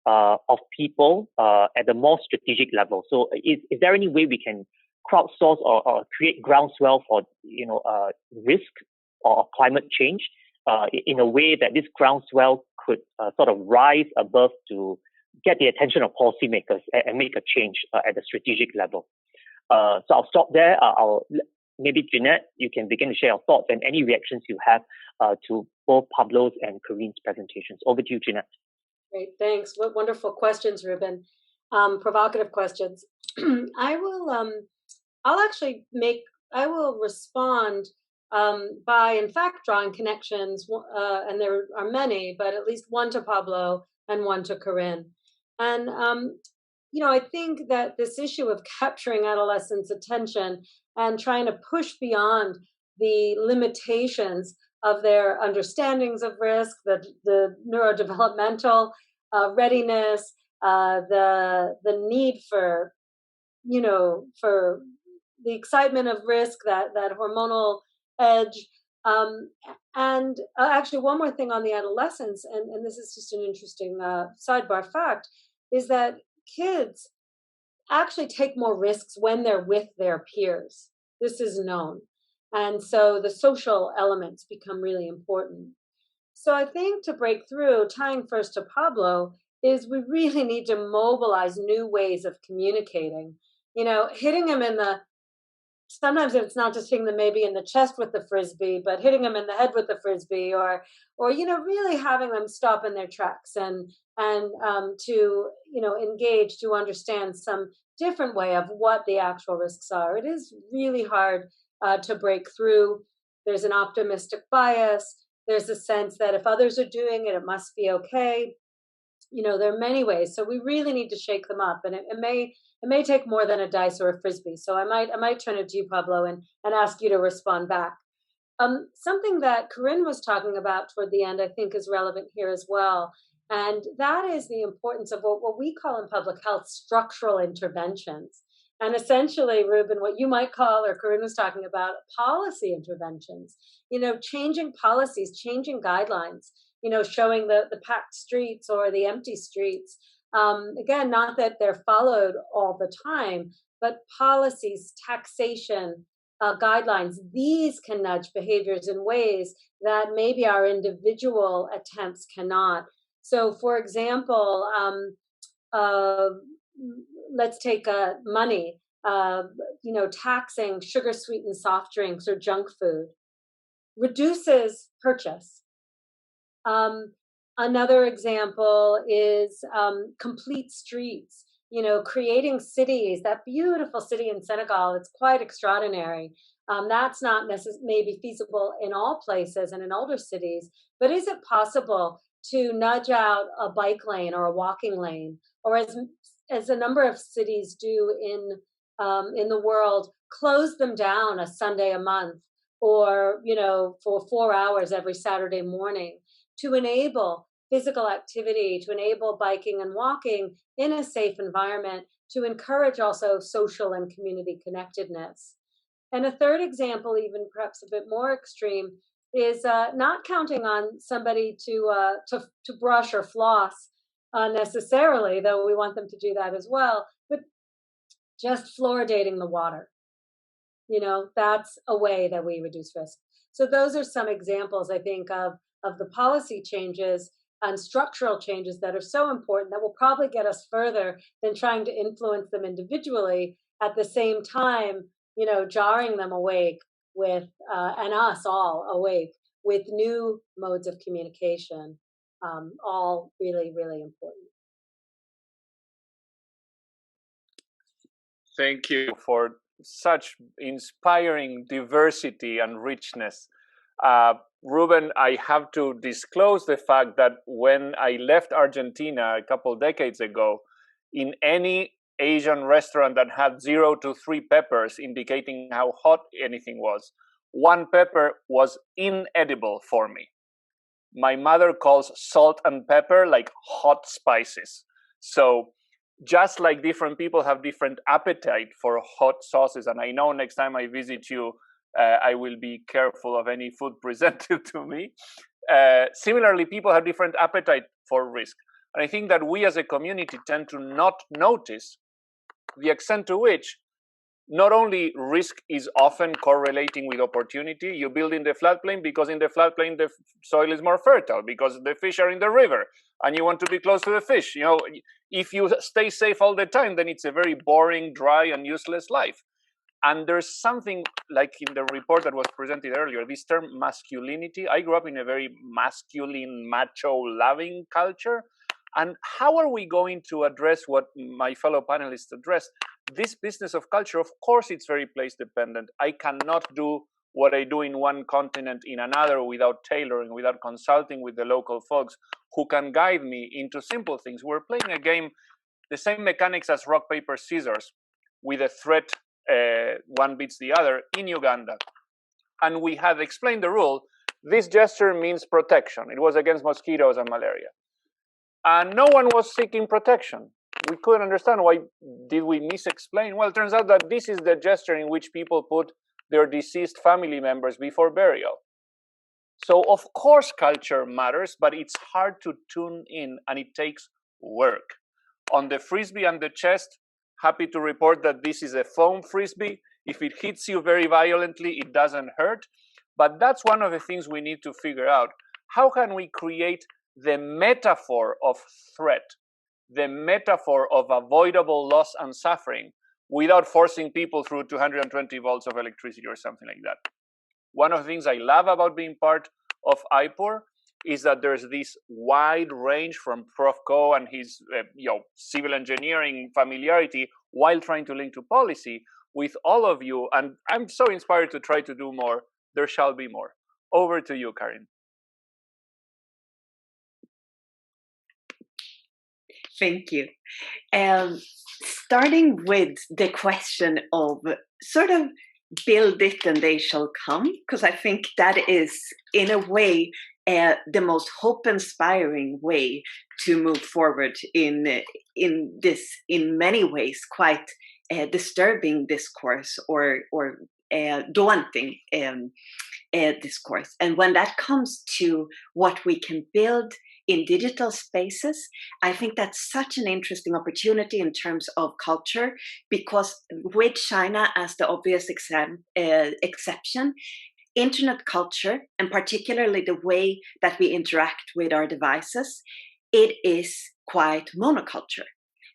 of people at the more strategic level. So is there any way we can crowdsource or create groundswell for risk or climate change in a way that this groundswell could sort of rise above to get the attention of policymakers and make a change at the strategic level? So I'll stop there. Maybe Jeanette, you can begin to share your thoughts and any reactions you have to both Pablo's and Corinne's presentations. Over to you, Jeanette. Great, thanks. What wonderful questions, Ruben. Provocative questions. I will respond by, in fact, drawing connections, and there are many, but at least one to Pablo and one to Corinne. And, I think that this issue of capturing adolescents' attention and trying to push beyond the limitations of their understandings of risk, the neurodevelopmental readiness, the need for the excitement of risk, that hormonal edge. And actually, one more thing on the adolescents, and this is just an interesting sidebar fact, is that kids actually take more risks when they're with their peers. This is known. And so the social elements become really important. So I think to break through, tying first to Pablo, is we really need to mobilize new ways of communicating. Hitting him sometimes it's not just hitting them maybe in the chest with the frisbee, but hitting them in the head with the frisbee, or really having them stop in their tracks and to engage, to understand some different way of what the actual risks are. It is really hard to break through. There's an optimistic bias. There's a sense that if others are doing it, it must be okay. There are many ways. So we really need to shake them up, and it may take more than a dice or a frisbee. So I might turn it to you, Pablo, and ask you to respond back. Something that Corinne was talking about toward the end, I think, is relevant here as well. And that is the importance of what we call in public health structural interventions. And essentially, Ruben, what you might call, or Corinne was talking about, policy interventions, changing policies, changing guidelines, showing the packed streets or the empty streets. Again, not that they're followed all the time, but policies, taxation, guidelines, these can nudge behaviors in ways that maybe our individual attempts cannot. So, for example, let's take money. taxing sugar-sweetened soft drinks or junk food reduces purchase. Another example is complete streets. Creating cities. That beautiful city in Senegal, it's quite extraordinary. That's not maybe feasible in all places and in older cities, but is it possible to nudge out a bike lane or a walking lane, or as a number of cities do in the world, close them down a Sunday a month, or for 4 hours every Saturday morning, to enable physical activity, to enable biking and walking in a safe environment, to encourage also social and community connectedness. And a third example, even perhaps a bit more extreme, is not counting on somebody to brush or floss necessarily, though we want them to do that as well, but just fluoridating the water. That's a way that we reduce risk. So those are some examples, I think, of the policy changes and structural changes that are so important that will probably get us further than trying to influence them individually, at the same time, jarring them awake with, and us all awake with new modes of communication, all really, really important. Thank you for such inspiring diversity and richness. Ruben, I have to disclose the fact that when I left Argentina a couple decades ago, in any Asian restaurant that had 0 to 3 peppers, indicating how hot anything was, 1 pepper was inedible for me. My mother calls salt and pepper like hot spices. So just like different people have different appetite for hot sauces, and I know next time I visit you, I will be careful of any food presented to me. Similarly, people have different appetite for risk. And I think that we as a community tend to not notice the extent to which not only risk is often correlating with opportunity. You build in the floodplain because in the floodplain the soil is more fertile, because the fish are in the river and you want to be close to the fish. If you stay safe all the time, then it's a very boring, dry, and useless life. And there's something like in the report that was presented earlier, this term masculinity. I grew up in a very masculine, macho, loving culture. And how are we going to address what my fellow panelists addressed? This business of culture, of course, it's very place dependent. I cannot do what I do in one continent in another without tailoring, without consulting with the local folks who can guide me into simple things. We're playing a game, the same mechanics as rock, paper, scissors, with a threat, one beats the other, in Uganda. And we had explained the rule. This gesture means protection. It was against mosquitoes and malaria. And no one was seeking protection. We couldn't understand why did we misexplain. Well, it turns out that this is the gesture in which people put their deceased family members before burial. So of course culture matters, but it's hard to tune in and it takes work. On the frisbee and the chest, happy to report that this is a foam frisbee. If it hits you very violently, it doesn't hurt. But that's one of the things we need to figure out. How can we create the metaphor of threat, the metaphor of avoidable loss and suffering, without forcing people through 220 volts of electricity or something like that? One of the things I love about being part of IPOR is that there's this wide range from Prof. Ko and his civil engineering familiarity while trying to link to policy with all of you. And I'm so inspired to try to do more. There shall be more. Over to you, Karin. Thank you. Starting with the question of sort of build it and they shall come, because I think that is, in a way, the most hope-inspiring way to move forward in this, in many ways, quite disturbing discourse or daunting discourse. And when that comes to what we can build in digital spaces, I think that's such an interesting opportunity in terms of culture, because with China as the obvious exception, internet culture, and particularly the way that we interact with our devices, it is quite monoculture.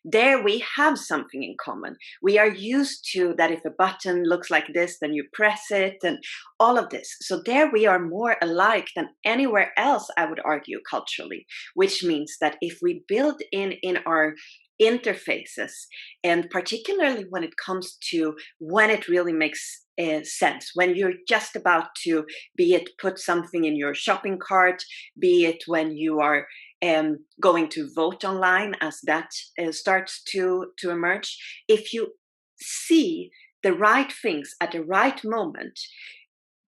there we have something in common. We are used to that if a button looks like this, then you press it and all of this. So there we are more alike than anywhere else, I would argue, culturally, which means that if we build in our interfaces, and particularly when it comes to when it really makes sense, when you're just about to, be it put something in your shopping cart, be it when you are going to vote online, as that starts to emerge, if you see the right things at the right moment,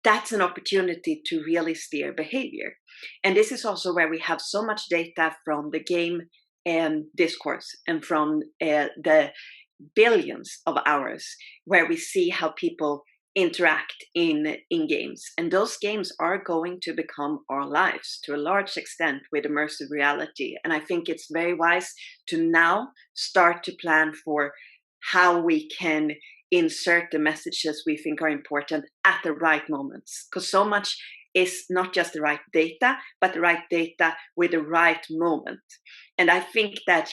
that's an opportunity to really steer behavior. And this is also where we have so much data from the game discourse and from the billions of hours where we see how people interact in games. And those games are going to become our lives to a large extent with immersive reality. And I think it's very wise to now start to plan for how we can insert the messages we think are important at the right moments. Because so much is not just the right data, but the right data with the right moment. And I think that,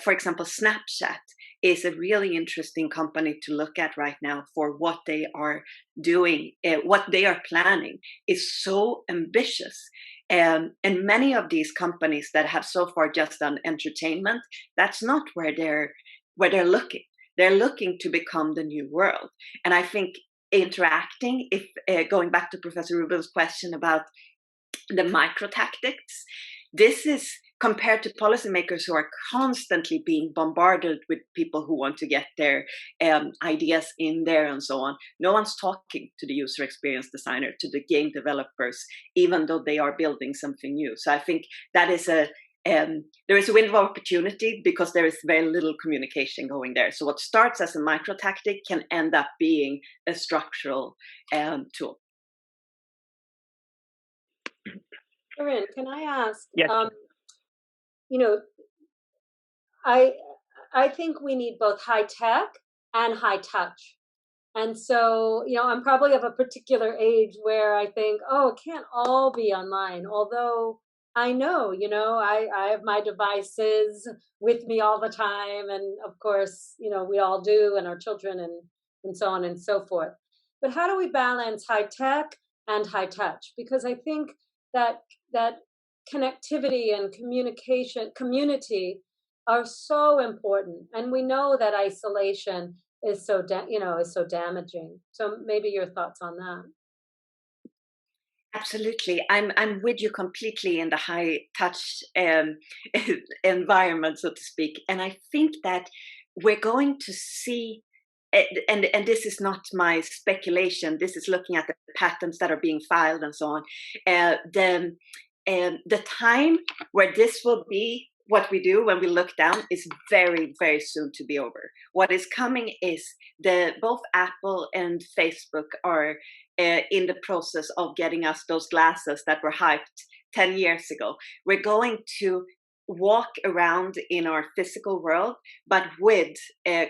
for example, Snapchat is a really interesting company to look at right now for what they are doing, what they are planning is so ambitious. And many of these companies that have so far just done entertainment, that's not where they're looking. They're looking to become the new world. And I think interacting, if going back to Professor Rubin's question about the micro tactics, this is compared to policymakers who are constantly being bombarded with people who want to get their ideas in there and so on. No one's talking to the user experience designer, to the game developers, even though they are building something new. So I think that is there is a window of opportunity because there is very little communication going there. So what starts as a micro tactic can end up being a structural tool. Corinne, can I ask? Yes. I think we need both high tech and high touch. And so, I'm probably of a particular age where I think, oh, it can't all be online. Although I know, I have my devices with me all the time. And of course, we all do, and our children and so on and so forth. But how do we balance high tech and high touch? Because I think that connectivity and community are so important, and we know that isolation is so damaging. So maybe your thoughts on that. Absolutely, I'm with you completely in the high touch environment, so to speak. And I think that we're going to see, and this is not my speculation. This is looking at the patents that are being filed and so on. The time where this will be what we do when we look down is very, very soon to be over. What is coming is both Apple and Facebook are in the process of getting us those glasses that were hyped 10 years ago. We're going to walk around in our physical world, but with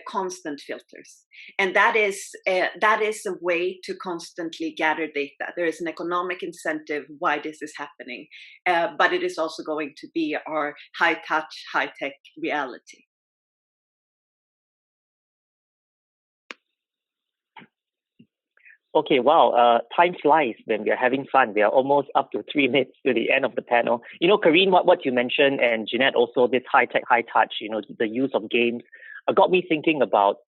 constant filters. And that is a way to constantly gather data. There is an economic incentive why this is happening, but it is also going to be our high touch, high tech reality. Okay, wow. Time flies when we are having fun. We are almost up to 3 minutes to the end of the panel. Corinne, what you mentioned, and Jeanette also, this high tech, high touch, the use of games, got me thinking about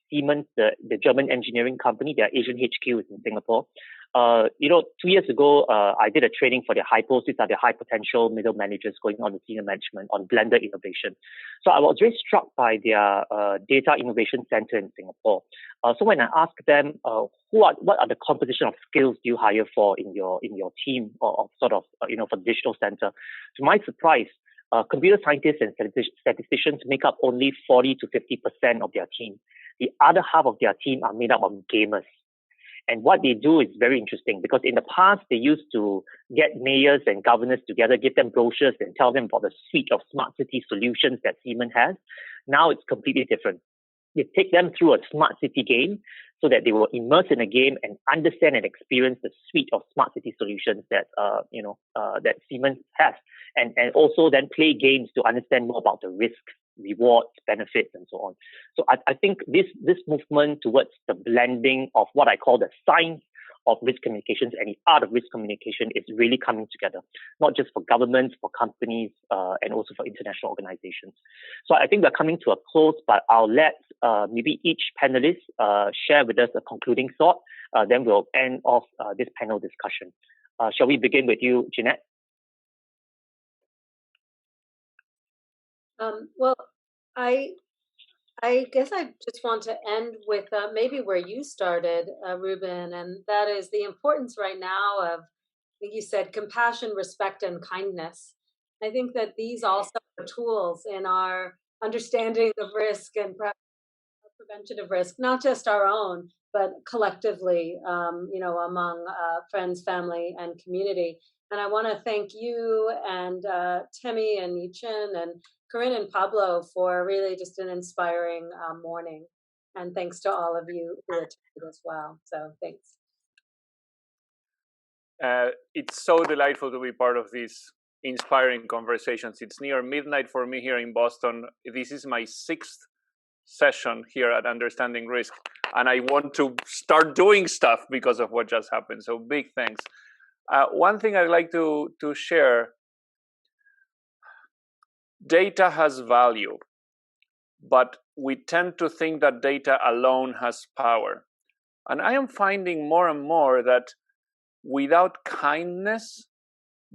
Siemens, the German engineering company. Their Asian HQ is in Singapore. 2 years ago, I did a training for their high posts. These are the high potential middle managers going on to senior management on blended innovation. So I was very struck by their data innovation center in Singapore. So when I asked them, what are the composition of skills do you hire for in your team or sort of for the digital center? To my surprise, computer scientists and statisticians make up only 40 to 50% of their team. The other half of their team are made up of gamers. And what they do is very interesting because in the past, they used to get mayors and governors together, give them brochures and tell them about the suite of smart city solutions that Siemens has. Now it's completely different. They take them through a smart city game so that they will immerse in a game and understand and experience the suite of smart city solutions that that Siemens has, and also then play games to understand more about the risks rewards, benefits, and so on. So I think this movement towards the blending of what I call the science of risk communications and the art of risk communication is really coming together, not just for governments, for companies, and also for international organizations. So I think we're coming to a close, but I'll let maybe each panelist share with us a concluding thought. Then we'll end off this panel discussion. Shall we begin with you, Jeanette? Well, I guess I just want to end with maybe where you started, Ruben, and that is the importance right now of, I think you said, compassion, respect, and kindness. I think that these also are tools in our understanding of risk and prevention of risk, not just our own, but collectively, among friends, family, and community. And I want to thank you and Temi and Yichin and Corinne and Pablo for really just an inspiring morning. And thanks to all of you who attended as well. So thanks. It's so delightful to be part of these inspiring conversations. It's near midnight for me here in Boston. This is my 6th session here at Understanding Risk, and I want to start doing stuff because of what just happened. So big thanks. One thing I'd like to share, data has value, but we tend to think that data alone has power. And I am finding more and more that without kindness,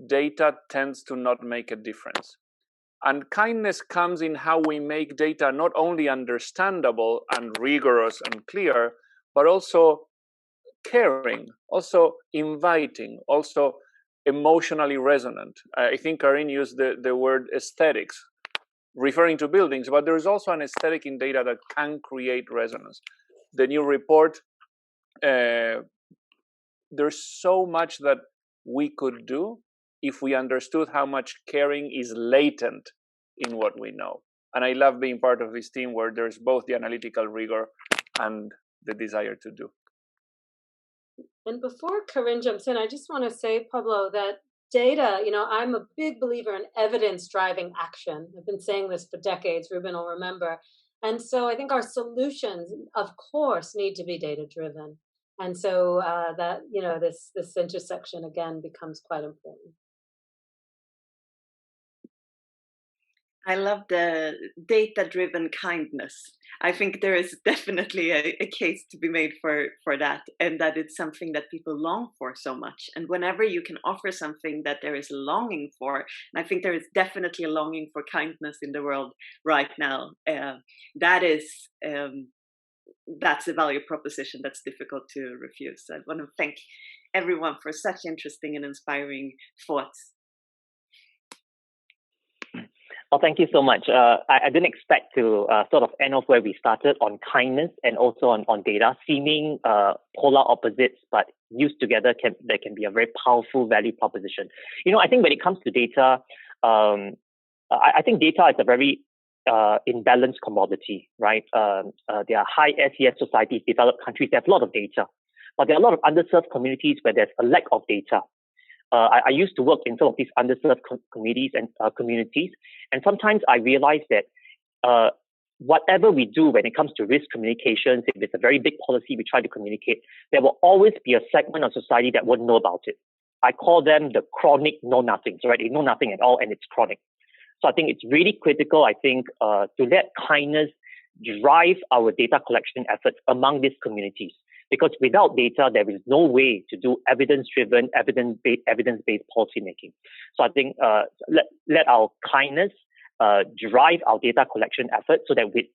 data tends to not make a difference. And kindness comes in how we make data not only understandable and rigorous and clear, but also caring, also inviting, also emotionally resonant. I think Karin used the word aesthetics, referring to buildings, but there's also an aesthetic in data that can create resonance. The new report, there's so much that we could do if we understood how much caring is latent in what we know. And I love being part of this team where there's both the analytical rigor and the desire to do. And before Corinne jumps in, I just want to say, Pablo, that data, I'm a big believer in evidence driving action. I've been saying this for decades, Ruben will remember. And so I think our solutions, of course, need to be data driven. And so that, this intersection again becomes quite important. I love the data-driven kindness. I think there is definitely a case to be made for that, and that it's something that people long for so much. And whenever you can offer something that there is a longing for, and I think there is definitely a longing for kindness in the world right now, that's a value proposition that's difficult to refuse. So I want to thank everyone for such interesting and inspiring thoughts. Well, thank you so much. I didn't expect to sort of end off where we started on kindness and also on data, seeming polar opposites, but used together there can be a very powerful value proposition. I think when it comes to data, I think data is a very imbalanced commodity, right? There are high SES societies, developed countries, they have a lot of data, but there are a lot of underserved communities where there's a lack of data. I used to work in some of these underserved communities, and sometimes I realize that whatever we do when it comes to risk communications, if it's a very big policy we try to communicate, there will always be a segment of society that won't know about it. I call them the chronic know-nothings, right? They know nothing at all, and it's chronic. So I think it's really critical, to let kindness drive our data collection efforts among these communities. Because without data, there is no way to do evidence-driven, evidence-based policymaking. So I think let our kindness drive our data collection efforts so that with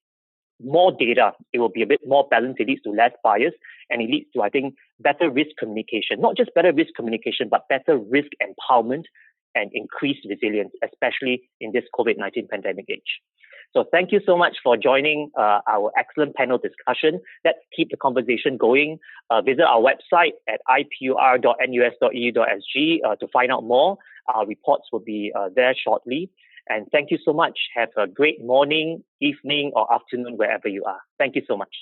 more data, it will be a bit more balanced, it leads to less bias, and it leads to, I think, better risk communication. Not just better risk communication, but better risk empowerment and increased resilience, especially in this COVID-19 pandemic age. So thank you so much for joining our excellent panel discussion. Let's keep the conversation going. Visit our website at ipur.nus.edu.sg to find out more. Our reports will be there shortly. And thank you so much. Have a great morning, evening, or afternoon, wherever you are. Thank you so much.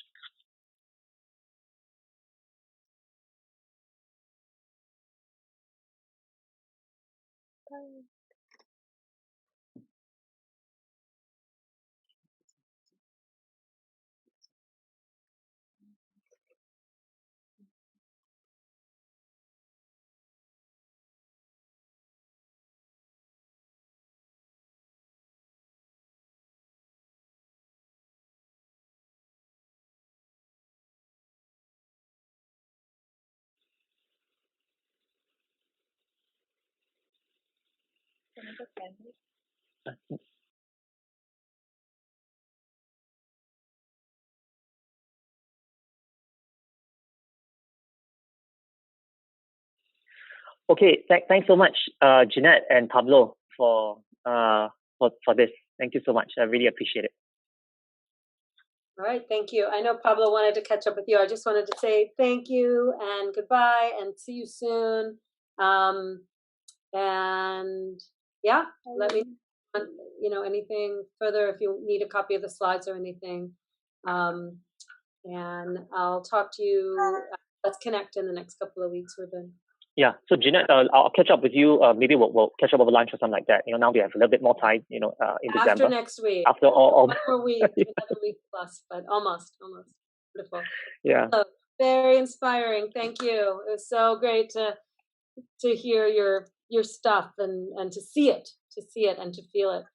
Bye. Okay, thanks so much, Jeanette and Pablo, for this. Thank you so much. I really appreciate it. All right, thank you. I know Pablo wanted to catch up with you. I just wanted to say thank you and goodbye and see you soon. And yeah, let me know anything further if you need a copy of the slides or anything. And I'll talk to you. Let's connect in the next couple of weeks, Ruben. Yeah. So Jeanette, I'll catch up with you. Maybe we'll catch up over lunch or something like that. Now we have a little bit more time. In December. After next week. After all 1 more week, another week plus, but almost. Beautiful. Yeah. So, very inspiring. Thank you. It was so great to hear your stuff and to see it and to feel it.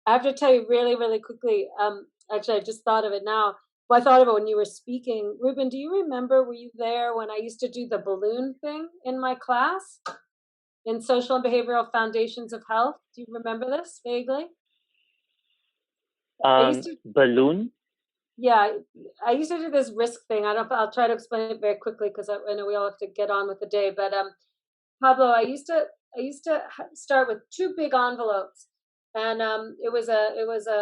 I have to tell you really, really quickly. Actually, I just thought of it now. Well, I thought of it when you were speaking. Ruben, do you remember, were you there when I used to do the balloon thing in my class in Social and Behavioral Foundations of Health? Do you remember this vaguely? Balloon? Yeah, I used to do this risk thing. I'll try to explain it very quickly because I know we all have to get on with the day. But Pablo, I used to start with 2 big envelopes, and it was a